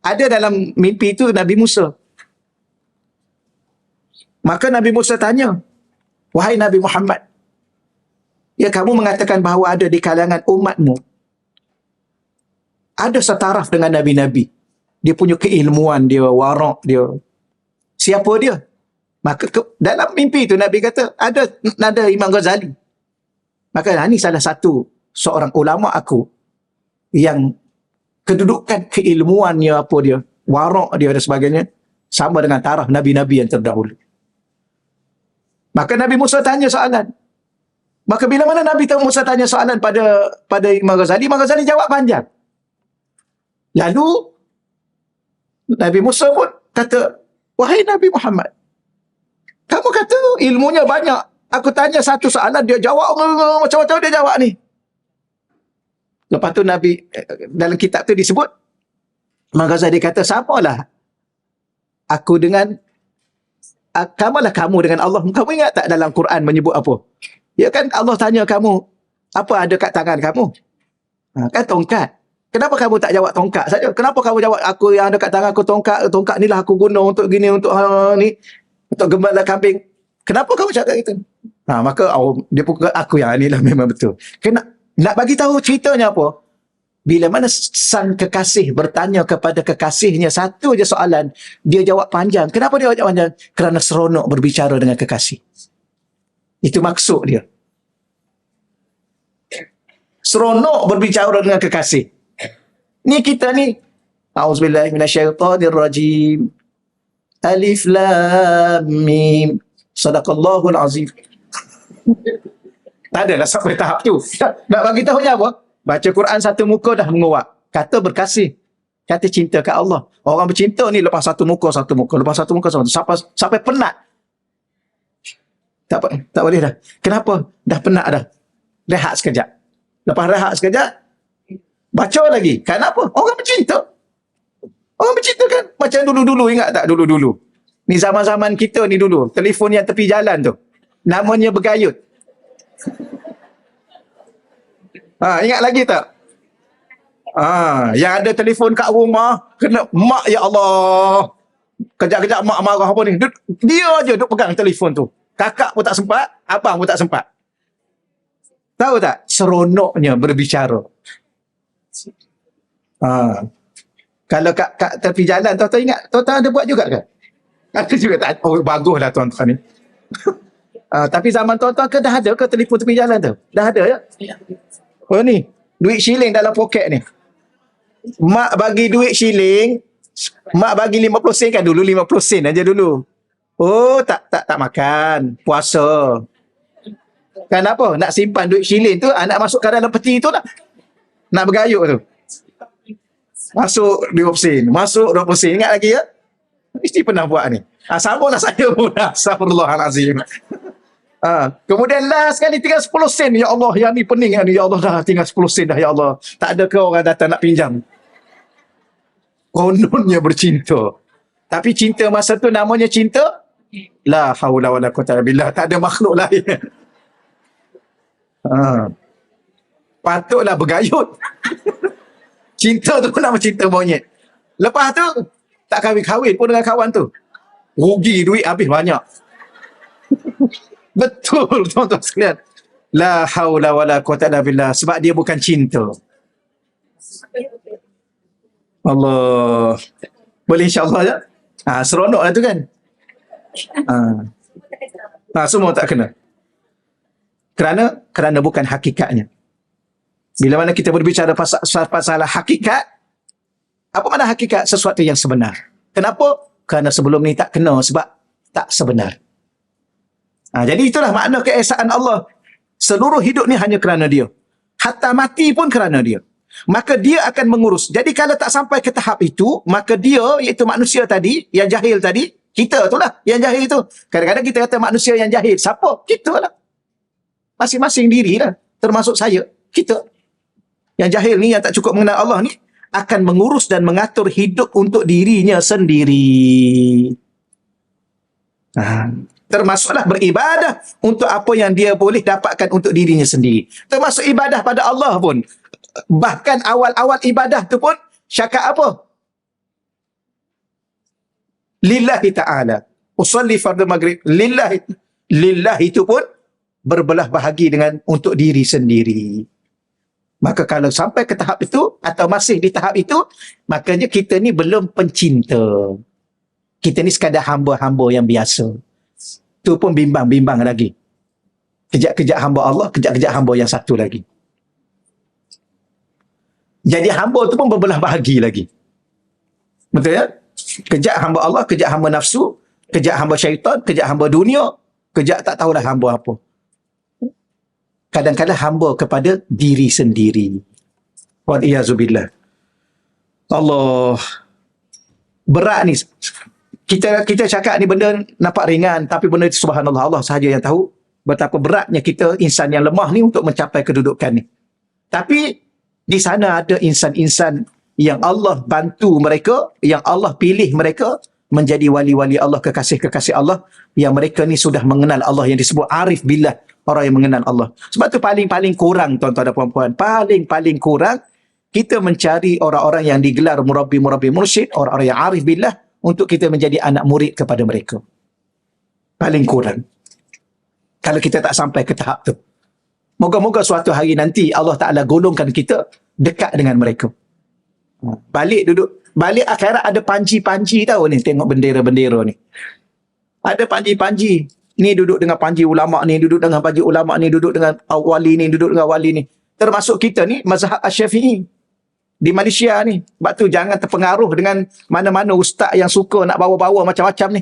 ada dalam mimpi itu Nabi Musa. Maka Nabi Musa tanya, wahai Nabi Muhammad, ya kamu mengatakan bahawa ada di kalangan umatmu ada setaraf dengan Nabi-Nabi. Dia punya keilmuan, dia warak, dia. Siapa dia? Maka dalam mimpi itu Nabi kata, ada Imam Ghazali. Maka ini salah satu seorang ulama aku yang kedudukan keilmuannya apa dia, warak dia dan sebagainya, sama dengan taraf Nabi-Nabi yang terdahulu. Maka Nabi Musa tanya soalan. Maka bila mana Nabi Musa tanya soalan pada Imam Ghazali, Imam Ghazali jawab panjang. Lalu Nabi Musa pun kata, wahai Nabi Muhammad, kamu kata ilmunya banyak. Aku tanya satu soalan, dia jawab macam-macam dia jawab ni. Lepas tu Nabi, dalam kitab tu disebut, Imam Ghazali kata, samalah aku dengan, samalah kamu dengan Allah. Kamu ingat tak dalam Quran menyebut apa? Ya kan Allah tanya kamu, apa ada kat tangan kamu? Kan tongkat. Kenapa kamu tak jawab tongkat saja? Kenapa kamu jawab aku yang ada kat tangan aku tongkat? Tongkat ni lah aku guna untuk gini, untuk ni, untuk gembala kambing. Kenapa kamu cakap itu? Maka dia pukul aku yang ni lah memang betul. Nak bagi tahu ceritanya apa? Bila mana sang kekasih bertanya kepada kekasihnya satu je soalan, dia jawab panjang. Kenapa dia jawab panjang? Kerana seronok berbicara dengan kekasih. Itu maksud dia. Seronok berbicara dengan kekasih. Ni kita ni, A'udzubillahi minasyaitonirrajim. Alif Lam Mim. Sadaqallahul Azim. Tak adalah sampai tahap tu. Nak bagi tahunya apa? Baca Quran satu muka dah menguat. Kata berkasih. Kata cinta ke Allah. Orang bercinta ni lepas satu muka. Lepas satu muka. Sampai penat. Tak boleh dah. Kenapa? Dah penat dah. Rehat sekejap. Lepas rehat sekejap, baca lagi. Kenapa? Orang bercinta. Orang bercinta kan? Macam dulu-dulu. Ingat tak dulu-dulu? Ni zaman-zaman kita ni dulu. Telefon yang tepi jalan tu. Namanya bergayut. Ingat lagi tak? Yang ada telefon kat rumah, kena mak, ya Allah. Kejap-kejap mak marah apa ni. Dia je duk pegang telefon tu. Kakak pun tak sempat, abang pun tak sempat. Tahu tak? Seronoknya berbicara. Ha. Kalau kat tepi jalan, tuan-tuan ingat, tuan-tuan ada buat juga kan? Ada juga tak? Oh, baguslah tuan-tuan ni. Tapi zaman tuan-tuan ke dah ada ke telefon tepi jalan tu? Dah ada ya? Oh ni, duit shilling dalam poket ni. Mak bagi duit shilling, mak bagi 50 sen kan dulu, 50 sen aja dulu. Oh, tak makan, puasa. Kenapa? Nak simpan duit shilling tu, nak masukkan dalam peti tu lah. Nak bergayuk tu. Masuk 20 sen, masuk 20 sen. Ingat lagi ya? Mesti pernah buat ni. Sambunglah saya pun. Astagfirullahalazim. Kemudian last sekali tinggal 10 sen. Ya Allah, yang ni pening yang ni. Ya Allah, dah tinggal 10 sen dah ya Allah. Tak ada ke orang datang nak pinjam? Kononnya bercinta. Tapi cinta masa tu namanya cinta? La haula wala quwwata illa billah. Tak ada makhluk lain. Patutlah bergayut. Cinta tu nama cinta monyet. Lepas tu, tak kahwin-kahwin pun dengan kawan tu. Rugi duit habis banyak. Betul tuan-tuan sekalian. La haula wala quwwata illa billah. Sebab dia bukan cinta. Allah. Boleh insyaAllah ya? Seronok lah tu kan? Semua tak kena. Kerana bukan hakikatnya. Bila mana kita berbicara pasal hakikat, apa makna hakikat? Sesuatu yang sebenar. Kenapa? Kerana sebelum ni tak kena sebab tak sebenar. Jadi itulah makna keesaan Allah. Seluruh hidup ni hanya kerana dia. Hatta mati pun kerana dia. Maka dia akan mengurus. Jadi kalau tak sampai ke tahap itu, maka dia, iaitu manusia tadi, yang jahil tadi, kita tu lah yang jahil tu. Kadang-kadang kita kata manusia yang jahil. Siapa? Kita lah. Masing-masing diri lah. Termasuk saya. Kita. Yang jahil ni, yang tak cukup mengenal Allah ni, akan mengurus dan mengatur hidup untuk dirinya sendiri. Termasuklah beribadah untuk apa yang dia boleh dapatkan untuk dirinya sendiri. Termasuk ibadah pada Allah pun. Bahkan awal-awal ibadah tu pun syakat apa? Lillahi ta'ala. Usalli fardu maghrib. Lillahi itu pun berbelah bahagi dengan untuk diri sendiri. Maka kalau sampai ke tahap itu, atau masih di tahap itu, makanya kita ni belum pencinta. Kita ni sekadar hamba-hamba yang biasa. Tu pun bimbang-bimbang lagi. Kejap-kejap hamba Allah, kejap-kejap hamba yang satu lagi. Jadi hamba tu pun berbelah bahagi lagi. Betul ya? Kejap hamba Allah, kejap hamba nafsu, kejap hamba syaitan, kejap hamba dunia, kejap tak tahulah hamba apa. Kadang-kadang hamba kepada diri sendiri. Waliyazubillah. Allah. Berat ni. Kita cakap ni benda nampak ringan, tapi benda itu subhanallah, Allah sahaja yang tahu betapa beratnya kita insan yang lemah ni untuk mencapai kedudukan ni. Tapi di sana ada insan-insan yang Allah bantu mereka, yang Allah pilih mereka menjadi wali-wali Allah, kekasih-kekasih Allah, yang mereka ni sudah mengenal Allah, yang disebut arif billah, orang yang mengenal Allah. Sebab tu paling-paling kurang tuan-tuan dan puan-puan, paling-paling kurang kita mencari orang-orang yang digelar murabbi-murabbi mursyid, orang-orang yang arif billah, untuk kita menjadi anak murid kepada mereka. Paling kurang. Kalau kita tak sampai ke tahap tu. Moga-moga suatu hari nanti Allah Ta'ala golongkan kita dekat dengan mereka. Balik akhirat ada panji-panji tahu ni, tengok bendera-bendera ni. Ada panji-panji. Ni duduk dengan panji ulama' ni, duduk dengan panji ulama' ni, duduk dengan wali ni, duduk dengan wali ni. Termasuk kita ni, mazhab Asy-Syafi'i. Di Malaysia ni. Sebab tu jangan terpengaruh dengan mana-mana ustaz yang suka nak bawa-bawa macam-macam ni.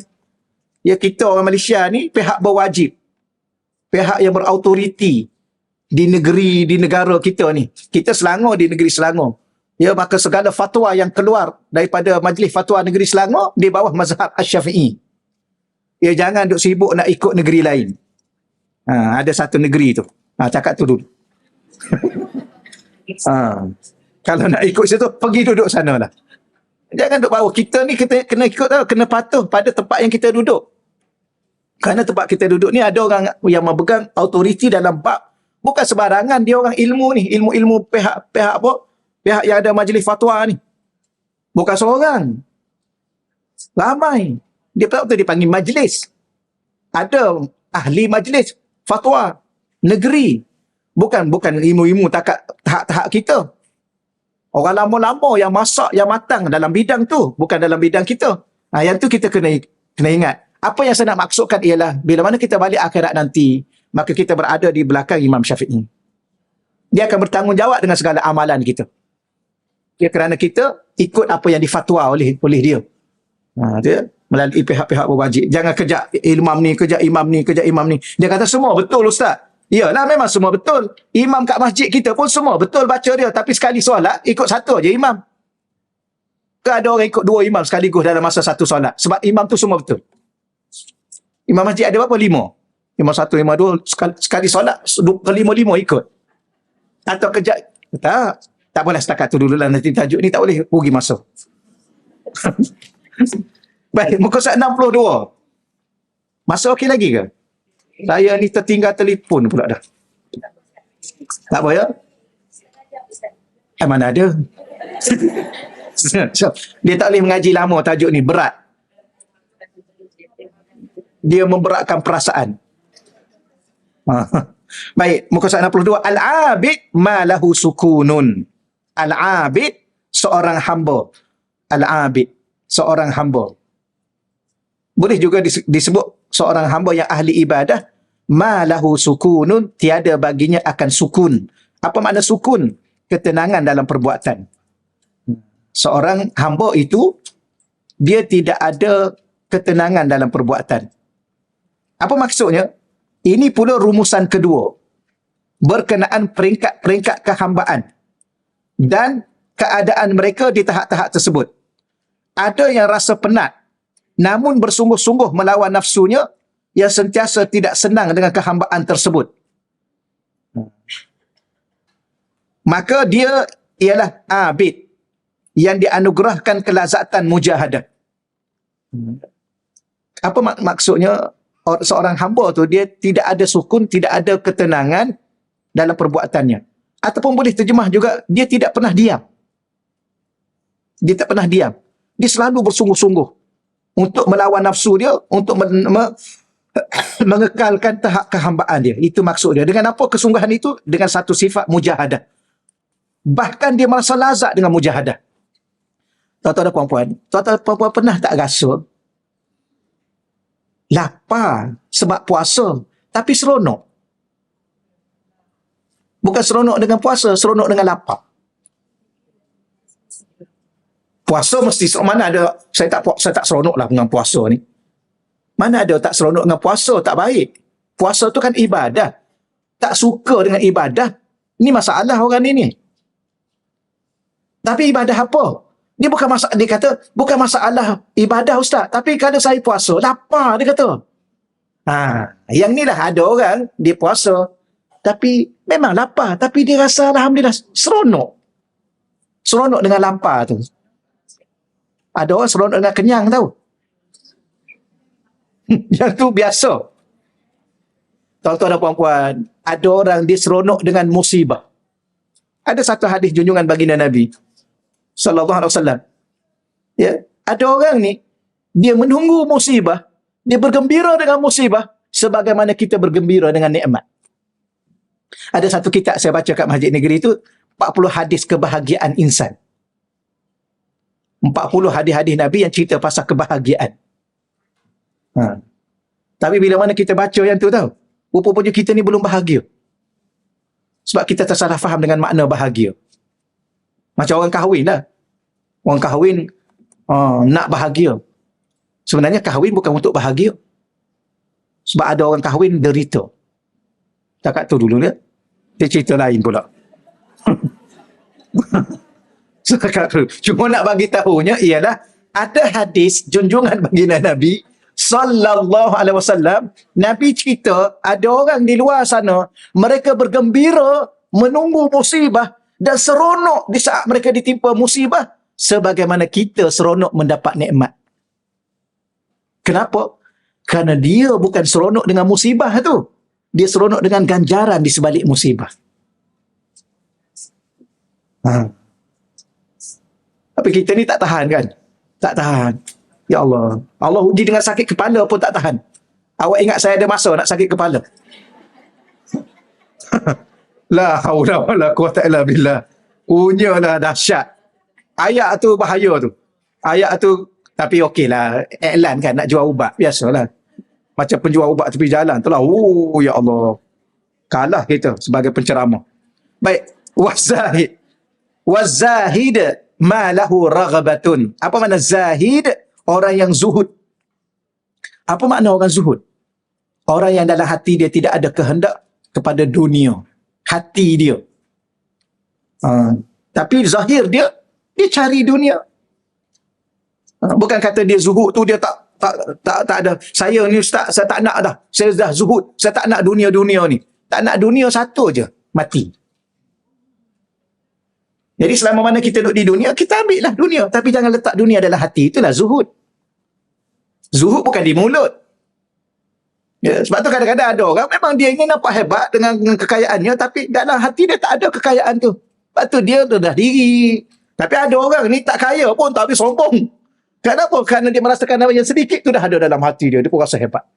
Ya, kita orang Malaysia ni pihak berwajib. Pihak yang berautoriti di negara kita ni. Kita Selangor di negeri Selangor. Ya, maka segala fatwa yang keluar daripada Majlis Fatwa Negeri Selangor di bawah mazhab Asy-Syafi'i. Ya, jangan duk sibuk nak ikut negeri lain. Ada satu negeri tu. Cakap tu dulu. Kalau nak ikut situ, pergi duduk sana lah. Jangan duduk bawah. Kita ni kita kena ikut tau, kena patuh pada tempat yang kita duduk. Kerana tempat kita duduk ni ada orang yang memegang autoriti dalam bab. Bukan sebarangan, dia orang ilmu ni. Ilmu-ilmu pihak apa? Pihak yang ada majlis fatwa ni. Bukan seorang. Ramai. Dia dipanggil majlis. Ada ahli majlis fatwa negeri. Bukan ilmu-ilmu tahap kita. Orang lama-lama yang masak, yang matang dalam bidang tu, bukan dalam bidang kita. Yang tu kita kena ingat. Apa yang saya nak maksudkan ialah, bila mana kita balik akhirat nanti, maka kita berada di belakang Imam Syafi'i. Dia akan bertanggungjawab dengan segala amalan kita. Kerana kita ikut apa yang difatwa oleh dia. Dia melalui pihak-pihak berwajib. Jangan kejap imam ni, kejap imam ni, kejap imam ni. Dia kata semua betul Ustaz. Yalah, memang semua betul. Imam kat masjid kita pun semua betul baca dia. Tapi sekali solat, ikut satu aja imam. Ke ada orang ikut dua imam sekaligus dalam masa satu solat. Sebab imam tu semua betul. Imam masjid ada berapa? 5. Imam 1, imam 2. Sekali solat, 5 ikut. Atau kejap. Tak boleh setakat tu dulu lah. Nanti tajuk ni tak boleh rugi masa. Baik, muka surat 62. Masa okey lagi ke? Saya ni tertinggal telefon pula dah. Tak apa ya? Mana ada? Dia tak boleh mengaji lama tajuk ni, berat. Dia memberatkan perasaan. Baik, muka surat 62. Al-abid ma lahu sukunun. Al-abid, seorang hamba. Al-abid, seorang hamba. Boleh juga disebut seorang hamba yang ahli ibadah. Ma lahu sukunun, tiada baginya akan sukun. Apa makna sukun? Ketenangan dalam perbuatan. Seorang hamba itu, dia tidak ada ketenangan dalam perbuatan. Apa maksudnya? Ini pula rumusan kedua. Berkenaan peringkat-peringkat kehambaan. Dan keadaan mereka di tahap-tahap tersebut. Ada yang rasa penat, namun bersungguh-sungguh melawan nafsunya, yang sentiasa tidak senang dengan kehambaan tersebut. Maka dia ialah abid yang dianugerahkan kelazatan mujahadah. Apa maksudnya? Seorang hamba tu dia tidak ada sukun, tidak ada ketenangan dalam perbuatannya. Ataupun boleh terjemah juga, dia tidak pernah diam. Dia tak pernah diam. Dia selalu bersungguh-sungguh untuk melawan nafsu dia, untuk mengekalkan tahap kehambaan dia. Itu maksud dia. Dengan apa kesungguhan itu? Dengan satu sifat mujahadah. Bahkan dia merasa lazat dengan mujahadah. Tuan-tuan dan puan-puan, tuan-tuan dan puan-puan pernah tak rasa lapar sebab puasa, tapi seronok? Bukan seronok dengan puasa, seronok dengan lapar. Puasa mesti seronok. Mana ada saya tak seronok lah dengan puasa ni. Mana ada tak seronok dengan puasa, tak baik. Puasa tu kan ibadah. Tak suka dengan ibadah, ni masalah orang ni. Tapi ibadah apa? Dia bukan masalah, dia kata, bukan masalah ibadah Ustaz, tapi kalau saya puasa, lapar, dia kata. Yang ni lah ada orang, dia puasa, tapi memang lapar, tapi dia rasa alhamdulillah seronok. Seronok dengan lapar tu. Ada orang seronok dengan kenyang tau. Yang tu biasa. Tuan-tuan dan puan-puan, ada orang dia seronok dengan musibah. Ada satu hadis junjungan baginda Nabi sallallahu alaihi wasallam. Ya, ada orang ni dia menunggu musibah, dia bergembira dengan musibah sebagaimana kita bergembira dengan nikmat. Ada satu kitab saya baca kat Masjid Negeri itu, 40 hadis kebahagiaan insan. 40 hadis-hadis Nabi yang cerita pasal kebahagiaan. Tapi bila mana kita baca yang tu tahu, rupanya kita ni belum bahagia. Sebab kita tersalah faham dengan makna bahagia. Macam orang kahwin lah. Orang kahwin nak bahagia. Sebenarnya kahwin bukan untuk bahagia. Sebab ada orang kahwin derita. Takat tu dulu dia. Dia cerita lain pula. Cuma nak bagi tahunya ialah ada hadis junjungan baginda Nabi sallallahu alaihi wasallam. Nabi cerita ada orang di luar sana, mereka bergembira menunggu musibah dan seronok di saat mereka ditimpa musibah sebagaimana kita seronok mendapat nikmat. Kenapa? Kerana dia bukan seronok dengan musibah tu. Dia seronok dengan ganjaran di sebalik musibah. Tapi kita ni tak tahan kan? Tak tahan. Ya Allah. Allah uji dengan sakit kepala pun tak tahan. Awak ingat saya ada masa nak sakit kepala? La haula wala quwata illa billah. Punyalah dahsyat. Ayat tu bahaya tu. Ayat tu, tapi okeylah, iklan kan nak jual ubat, biasalah. Macam penjual ubat tepi jalan tu lah. Oh ya Allah. Kalah kita sebagai penceramah. Baik, wazahid. Wazahid ma lahu raghabatun. Apa makna zahid? Orang yang zuhud. Apa makna orang zuhud? Orang yang dalam hati dia tidak ada kehendak kepada dunia. Hati dia. Tapi zahir dia cari dunia. Bukan kata dia zuhud tu dia tak ada. Saya ni ustaz, saya tak nak dah. Saya dah zuhud. Saya tak nak dunia-dunia ni. Tak nak dunia satu je, mati. Jadi selama mana kita duduk di dunia, kita ambil lah dunia. Tapi jangan letak dunia dalam hati. Itulah zuhud. Zuhud bukan di mulut. Ya, sebab tu kadang-kadang ada orang memang dia ingin nampak hebat dengan kekayaannya, tapi dalam hati dia tak ada kekayaan tu. Sebab tu dia rendah diri. Tapi ada orang ni tak kaya pun tapi sombong. Kenapa? Kerana dia merasakan apa yang sedikit tu dah ada dalam hati dia. Dia pun rasa hebat.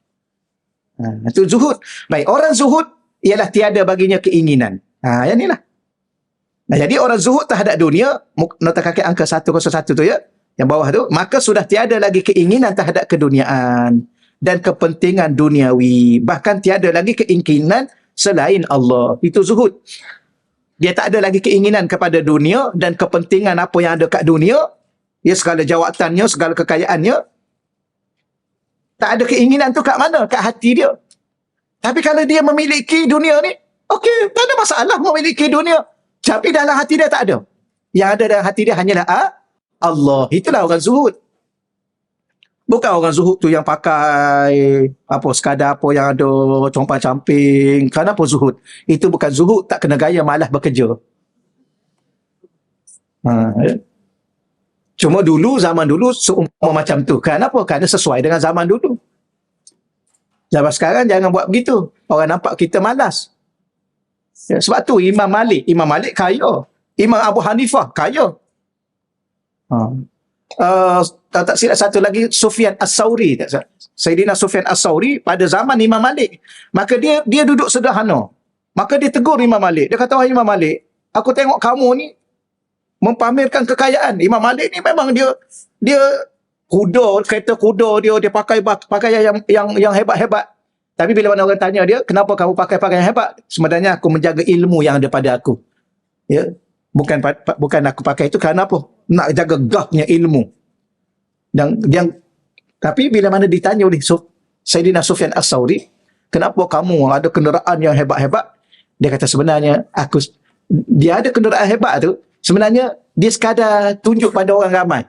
Itu zuhud. Baik, orang zuhud ialah tiada baginya keinginan. Yang inilah. Nah, jadi orang zuhud terhadap dunia, nota kaki angka 101 tu ya, yang bawah tu, maka sudah tiada lagi keinginan terhadap keduniaan dan kepentingan duniawi. Bahkan tiada lagi keinginan selain Allah. Itu zuhud. Dia tak ada lagi keinginan kepada dunia dan kepentingan apa yang ada kat dunia. Ya, segala jawatannya, segala kekayaannya. Tak ada keinginan tu kat mana? Kat hati dia. Tapi kalau dia memiliki dunia ni, okey, tak ada masalah memiliki dunia. Tapi dalam hati dia tak ada. Yang ada dalam hati dia hanyalah Allah. Itulah orang zuhud. Bukan orang zuhud tu yang pakai sekadar apa yang ada compang-camping. Kenapa zuhud? Itu bukan zuhud, tak kena gaya, malah bekerja. Cuma dulu, zaman dulu seumpama macam tu. Kenapa? Kerana sesuai dengan zaman dulu. Zaman sekarang jangan buat begitu. Orang nampak kita malas. Ya, sebab tu Imam Malik kaya. Imam Abu Hanifah kaya. Tak silap satu lagi, Sufyan As-Sauri. Sayyidina Sufyan As-Sauri pada zaman Imam Malik. Maka dia duduk sederhana. Maka dia tegur Imam Malik. Dia kata, wahai Imam Malik, aku tengok kamu ni mempamerkan kekayaan. Imam Malik ni memang dia kereta kuda dia pakai pakaian yang hebat-hebat. Tapi bila mana orang tanya dia, kenapa kamu pakai pakaian hebat? Sebenarnya aku menjaga ilmu yang ada pada aku. Ya. Bukan aku pakai itu kerana apa? Nak jaga gahnya ilmu. Tapi bila mana ditanya oleh Sayyidina Sufyan As-Sauri, kenapa kamu ada kenderaan yang hebat-hebat? Dia kata sebenarnya dia ada kenderaan hebat tu, sebenarnya dia sekadar tunjuk pada orang ramai.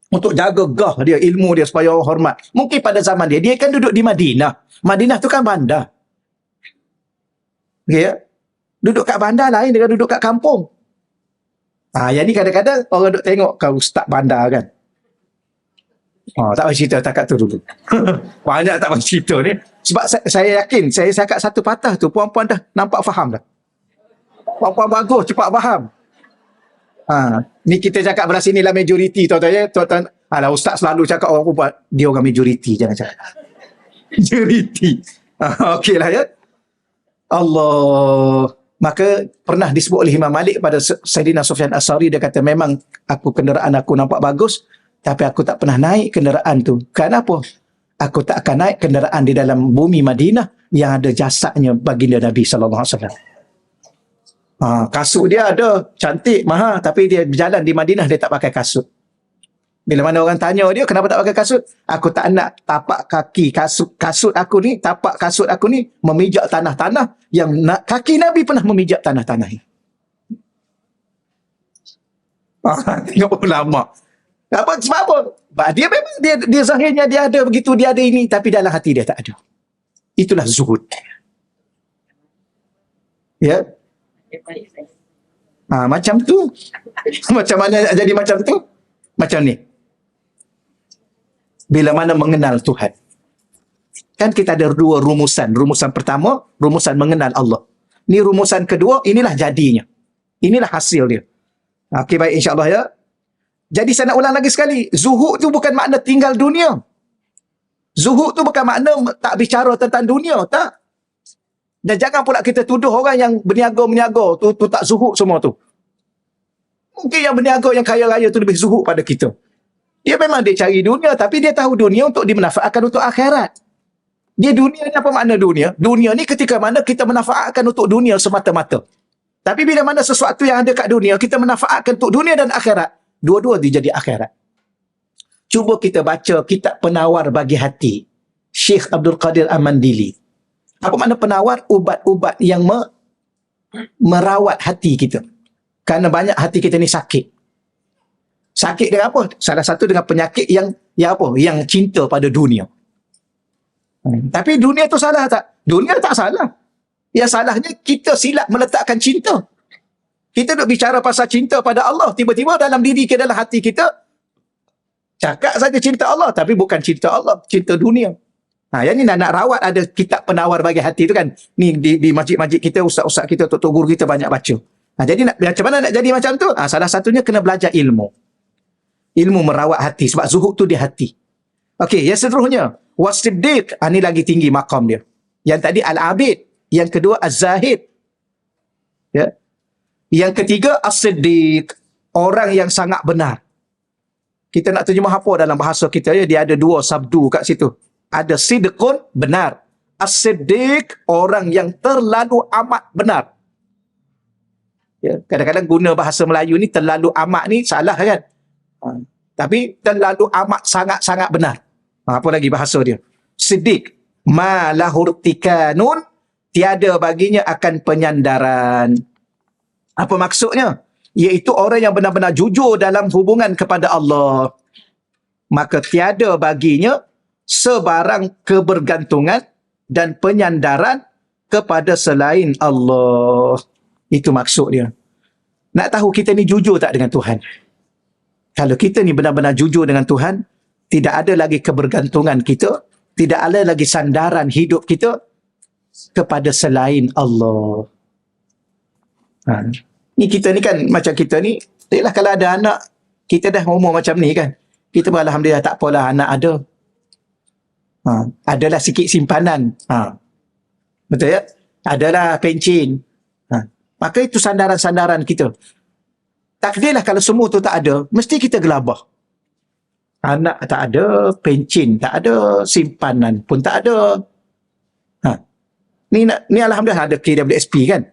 Untuk jaga gah dia, ilmu dia supaya orang hormat. Mungkin pada zaman dia kan duduk di Madinah. Madinah tu kan bandar. Okay, ya? Duduk kat bandar lain dengan duduk kat kampung. Yang ni kadang-kadang orang duduk tengok kau ustaz bandar kan. Tak payah cerita takat tu dulu. Banyak tak payah cerita ni. Sebab saya yakin, saya cakap satu patah tu, puan-puan dah nampak faham dah. Puan-puan bagus, cepat faham. Ni kita cakap belah sini lah majoriti, tuan-tuan ya. Tuan-tuan, alah ustaz selalu cakap orang perempuan, dia orang majoriti, jangan cakap. Majoriti. Okey lah ya. Allah. Maka pernah disebut oleh Imam Malik pada Sayyidina Sufyan As-Sauri, dia kata memang kenderaan aku nampak bagus, tapi aku tak pernah naik kenderaan tu. Kenapa? Aku tak akan naik kenderaan di dalam bumi Madinah yang ada jasadnya baginda Nabi SAW. Kasut dia ada, cantik, mahal, tapi dia berjalan di Madinah, dia tak pakai kasut. Bila mana orang tanya dia, kenapa tak pakai kasut? Aku tak nak tapak kaki kasut aku ni, tapak kasut aku ni memijak tanah-tanah yang kaki Nabi pernah memijak tanah-tanah ni. Tengok ulama. Sebab apa? Dia memang dia zahirnya dia ada begitu, dia ada ini, tapi dalam hati dia tak ada. Itulah zuhud. Ya. Macam tu. Macam mana jadi macam tu? Macam ni. Bila mana mengenal Tuhan. Kan kita ada dua rumusan. Rumusan pertama, rumusan mengenal Allah. Ni rumusan kedua, inilah jadinya. Inilah hasil dia. Okey, baik, insyaAllah ya. Jadi saya nak ulang lagi sekali. Zuhud tu bukan makna tinggal dunia. Zuhud tu bukan makna tak bicara tentang dunia. Tak. Dan jangan pula kita tuduh orang yang berniaga-meniaga tu tak zuhud semua tu. Mungkin yang berniaga, yang kaya raya tu lebih zuhud pada kita. Dia memang dia cari dunia, tapi dia tahu dunia untuk dimanfaatkan untuk akhirat. Dia dunia ni apa makna dunia? Dunia ni ketika mana kita manfaatkan untuk dunia semata-mata. Tapi bila mana sesuatu yang ada kat dunia, kita manfaatkan untuk dunia dan akhirat, dua-dua dia jadi akhirat. Cuba kita baca kitab Penawar Bagi Hati, Syekh Abdul Qadir Al-Mandili. Apa makna penawar? Ubat-ubat yang merawat hati kita. Kerana banyak hati kita ni sakit. Sakit dengan apa? Salah satu dengan penyakit yang apa? Yang cinta pada dunia. Tapi dunia tu salah tak? Dunia tak salah. Yang salahnya kita silap meletakkan cinta. Kita duk bicara pasal cinta pada Allah. Tiba-tiba dalam diri kita, dalam hati kita, cakap saja cinta Allah, tapi bukan cinta Allah, cinta dunia. Yang ni nak rawat, ada kitab Penawar Bagi Hati tu kan. Ni di masjid-masjid kita, ustaz-ustaz kita, tok-tok guru kita banyak baca. Jadi macam mana nak jadi macam tu? Salah satunya kena belajar ilmu. Ilmu merawat hati. Sebab zuhud tu di hati. Okey, yang seterusnya. Was-siddiq. Ni lagi tinggi maqam dia. Yang tadi Al-Abid. Yang kedua Az-Zahid. Ya. Yang ketiga As-Siddiq. Orang yang sangat benar. Kita nak terjemah apa dalam bahasa kita ya? Dia ada dua sabdu kat situ. Ada sidqun, benar. As-siddiq, orang yang terlalu amat benar. Ya, kadang-kadang guna bahasa Melayu ni terlalu amat ni salah kan? Tapi terlalu amat sangat-sangat benar. Apa lagi bahasa dia? Siddiq, ma lahurtikanun, tiada baginya akan penyandaran. Apa maksudnya? Iaitu orang yang benar-benar jujur dalam hubungan kepada Allah. Maka tiada baginya sebarang kebergantungan dan penyandaran kepada selain Allah. Itu maksud dia. Nak tahu kita ni jujur tak dengan Tuhan? Kalau kita ni benar-benar jujur dengan Tuhan, tidak ada lagi kebergantungan kita, tidak ada lagi sandaran hidup kita kepada selain Allah. Ni kita ni kan, macam kita ni, lah kalau ada anak, kita dah umur macam ni kan, kita beralhamdulillah tak apalah anak ada. Adalah sikit simpanan. Betul ya? Adalah pencin. Maka itu sandaran-sandaran kita. Takdirlah kalau semua tu tak ada, mesti kita gelabah. Anak tak ada, pencin tak ada, simpanan pun tak ada. Ni alhamdulillah ada KWSP kan?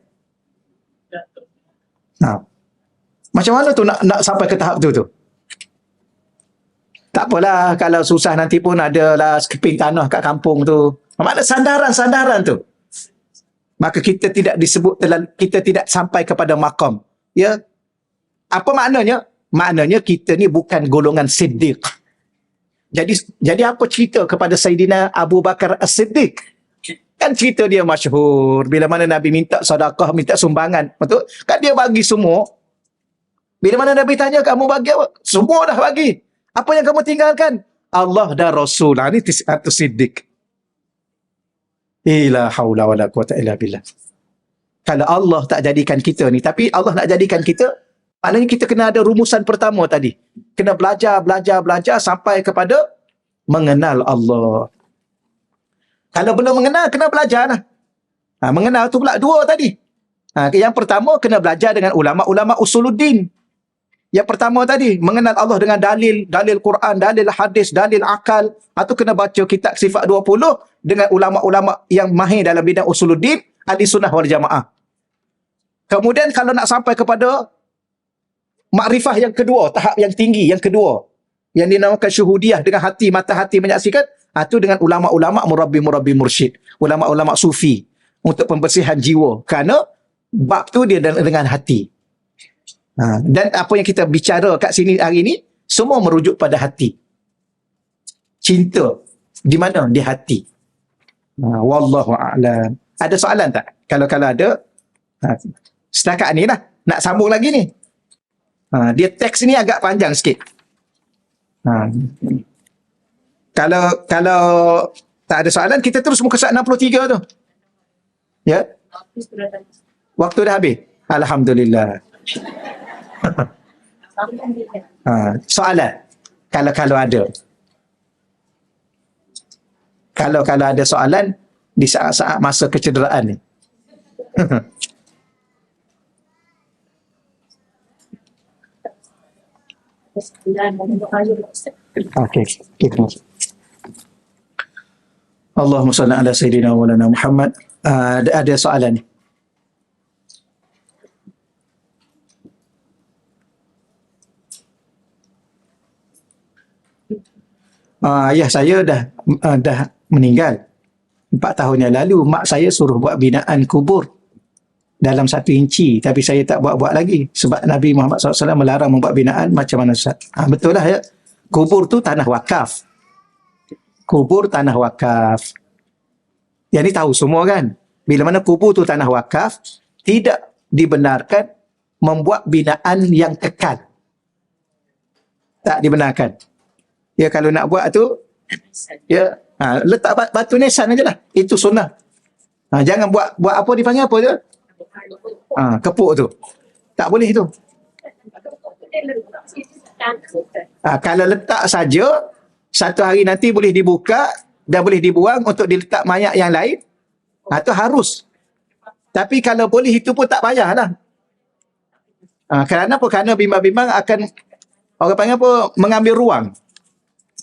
Macam mana tu nak sampai ke tahap tu? Tak apalah kalau susah nanti pun adalah sekeping tanah kat kampung tu. Mana sandaran-sandaran tu? Maka kita tidak disebut, kita tidak sampai kepada maqam. Ya. Apa maknanya? Maknanya kita ni bukan golongan siddiq. Jadi apa cerita kepada Sayyidina Abu Bakar As-Siddiq? Kan cerita dia masyhur. Bila mana Nabi minta sedekah, minta sumbangan. Betul? Kan dia bagi semua. Bila mana Nabi tanya, kamu bagi apa? Semua dah bagi. Apa yang kamu tinggalkan? Allah dan Rasul. Ini Siddiq. La haula wala quwata illa billah. Kalau Allah tak jadikan kita ni, tapi Allah nak jadikan kita, maknanya kita kena ada rumusan pertama tadi. Kena belajar sampai kepada mengenal Allah. Kalau belum mengenal, kena belajar lah. Mengenal tu pula dua tadi. Yang pertama, kena belajar dengan ulama-ulama usuluddin. Yang pertama tadi, mengenal Allah dengan dalil Quran, dalil hadis, dalil akal. Atau kena baca kitab Sifat 20 dengan ulama-ulama yang mahir dalam bidang usuluddin, ahli sunnah wal jamaah. Kemudian kalau nak sampai kepada makrifah yang kedua, tahap yang tinggi yang kedua, yang dinamakan syuhudiyah, dengan hati, mata hati menyaksikan, itu dengan ulama-ulama murabbi mursyid, ulama-ulama sufi, untuk pembersihan jiwa. Kerana bab tu dia dengan hati. Dan apa yang kita bicara kat sini hari ini, semua merujuk pada hati. Cinta di mana? Di hati. Wallahu a'lam. Ada soalan tak? Kalau ada, setakat ni lah. Nak sambung lagi ni. Dia teks ni agak panjang sikit. Kalau tak ada soalan, kita terus muka surat 63 tu. Ya? Waktu dah habis. Alhamdulillah. Soalan. Kalau ada. Kalau ada soalan di saat-saat masa kecederaan ni. Okey. Allahumma salli ala sayyidina wa lana Muhammad. Ada soalan ni. Ayah saya dah meninggal 4 tahun yang lalu. Mak saya suruh buat binaan kubur dalam 1 inci, tapi saya tak buat-buat lagi sebab Nabi Muhammad SAW melarang membuat binaan. Macam mana Ustaz? Betul lah ya. Kubur tu tanah wakaf. Kubur tanah wakaf. Yang ni tahu semua kan. Bila mana kubur tu tanah wakaf, tidak dibenarkan membuat binaan yang kekal. Tak dibenarkan. Ya, kalau nak buat tu, ya, letak batu nisan aja lah. Itu sunnah. Jangan buat apa dipanggil apa je. Kepuk tu. Tak boleh tu. Kalau letak saja, satu hari nanti boleh dibuka dan boleh dibuang untuk diletak mayat yang lain. Itu harus. Tapi kalau boleh itu pun tak payahlah. Kerana apa? Kerana bimbang-bimbang akan, orang panggil apa, mengambil ruang.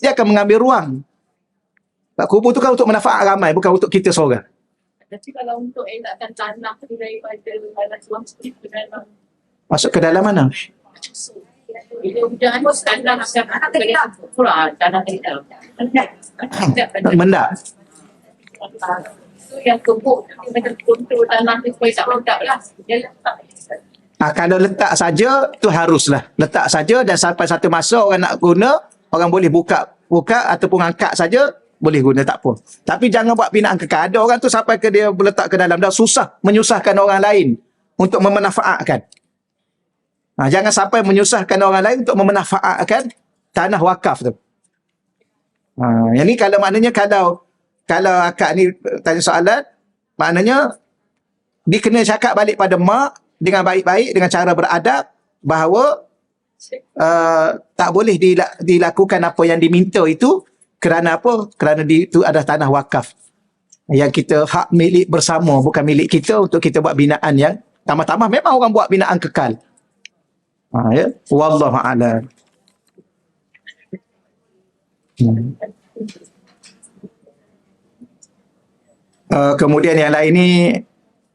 Dia akan mengambil ruang. Kubur tu kan untuk manfaat ramai, bukan untuk kita seorang. Tapi kalau untuk elakkan tanah daripada ruang seperti dalam. Masuk ke dalam mana? Bila hujan, tanah akan kurang, tanah dalam. Mendak. So yang kebuk, macam kontrol tanah tu supaya tak mendak lah. Dia letak. Kalau letak saja, tu haruslah. Letak saja dan sampai satu masa orang nak guna, orang boleh buka ataupun angkat saja, boleh guna, tak apa. Tapi jangan buat binaan kekal. Ada orang tu sampai ke dia letak ke dalam, dah susah, menyusahkan orang lain untuk memanfaatkan. Jangan sampai menyusahkan orang lain untuk memanfaatkan tanah wakaf tu. Yang ni kalau maknanya kalau akak ni tanya soalan, maknanya dia kena cakap balik pada mak dengan baik-baik, dengan cara beradab, bahawa tak boleh dilakukan apa yang diminta itu. Kerana apa? Kerana itu adalah tanah wakaf yang kita hak milik bersama, bukan milik kita untuk kita buat binaan yang tamah-tamah. Memang orang buat binaan kekal. Ya, wallahu a'lam. Kemudian yang lain ni,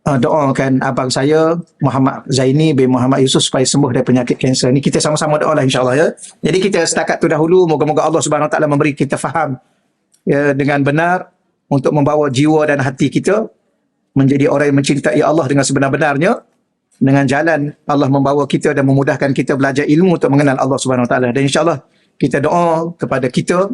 doakan abang saya Muhammad Zaini bin Muhammad Yusuf supaya sembuh dari penyakit kanser ni. Kita sama-sama doalah insya-Allah ya. Jadi kita setakat tu dahulu, moga-moga Allah Subhanahu Wa Taala memberi kita faham ya, dengan benar untuk membawa jiwa dan hati kita menjadi orang yang mencintai Allah dengan sebenar-benarnya. Dengan jalan Allah membawa kita dan memudahkan kita belajar ilmu untuk mengenal Allah Subhanahu Wa Taala. Dan insya-Allah kita doa kepada kita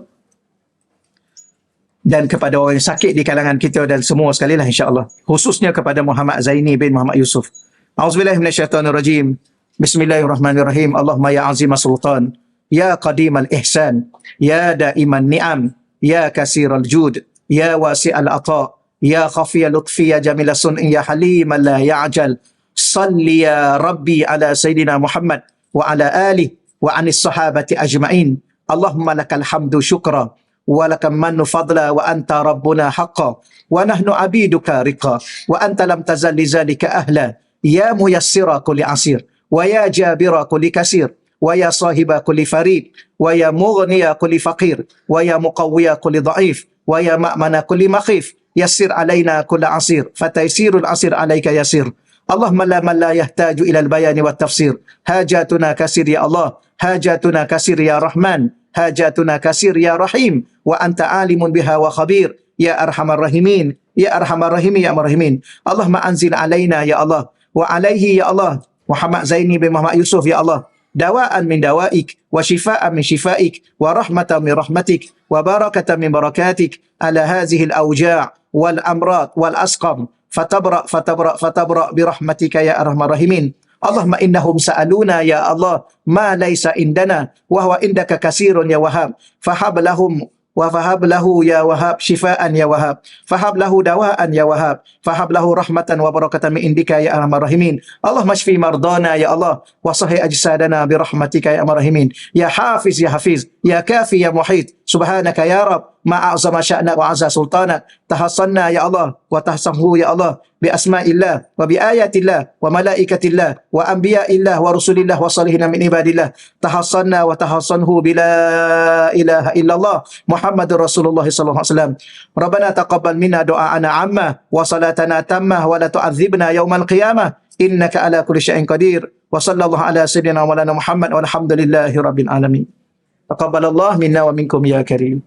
dan kepada orang yang sakit di kalangan kita dan semua sekali lah insya-Allah. Khususnya kepada Muhammad Zaini bin Muhammad Yusuf. A'udzubillahi minasyaitonirrajim. Bismillahirrahmanirrahim. Allahumma ya azimah sultan, ya qadimal ihsan, ya daiman ni'am, ya kasiral jud, ya wasi'al ata, ya khafiyal lutfi, ya jamila sun'i, ya haliman la ya'jal. Salli ya Rabbi ala Sayyidina Muhammad wa ala alihi wa anis sahabati ajma'in. Allahumma lakal hamdu syukra wa lakam mannu fadla wa anta rabbuna haqqa wa nahnu abiduka riqa wa anta lam tazal li zalika ahla ya muyassira kulli asir wa ya jabira kulli kasir wa ya sahiba kulli farid wa ya mughniya kulli faqir wa ya muqawwiya kulli dha'if wa ya ma'mana kulli makhif yassir alaina kulli asir fataysirul asir alayka yasir. Allahumma la man la yahtaju ila al-bayani wa tafsir. Hajatuna kasir ya Allah, hajatuna kasir ya Rahman, hajatuna kasir ya Rahim, wa anta alimun biha wa khabir, ya arhamar rahimin, ya arhamar rahimin, ya marhamin. Allahumma anzil alaina ya Allah, wa alaihi ya Allah, Muhammad Zaini bin Muhammad Yusuf ya Allah, dawaan min dawaik, wa shifaan min shifaik, wa rahmatan min rahmatik, wa barakatan min barakatik, ala hazihi al-awja' wal amrad wal asqam. Fatabra birahmatika ya arhamar rahimin. Allahumma innahum sa'aluna ya Allah ma laysa indana wa huwa indaka kasirun ya wahhab. Fahab lahum wa fahab lahu ya wahab shifaan ya wahab, fahab lahu dawaan ya wahab, fahab lahu rahmatan wa barakatan min indika ya arhamar rahimin. Allahumma shfi mardana ya Allah, wa sahih ajsadana bi rahmatika ya arhamar rahimin. Ya hafiz ya hafiz, ya kafi ya muhit, subhanaka ya rab, ma'azama sya'nak wa azza sultanak. Tahassanna ya Allah wa tahsamhu ya Allah bi asma'illah wa bi ayatillah wa malaikatillah wa anbiya'illah wa rusulillah wa salihin min ibadillah. Tahassanna wa tahassanhu bila ilaha illallah Muhammadur Rasulullah sallallahu alaihi wasallam. Rabbana taqabbal minna du'aana amma wa salatana tammah wa la tu'adzibna yaumal qiyamah innaka ala kulli syai'in qadir. Wa sallallahu ala sayyidina wa lana Muhammad walhamdulillahi rabbil alamin. Taqabbalallah minna wa minkum ya karim.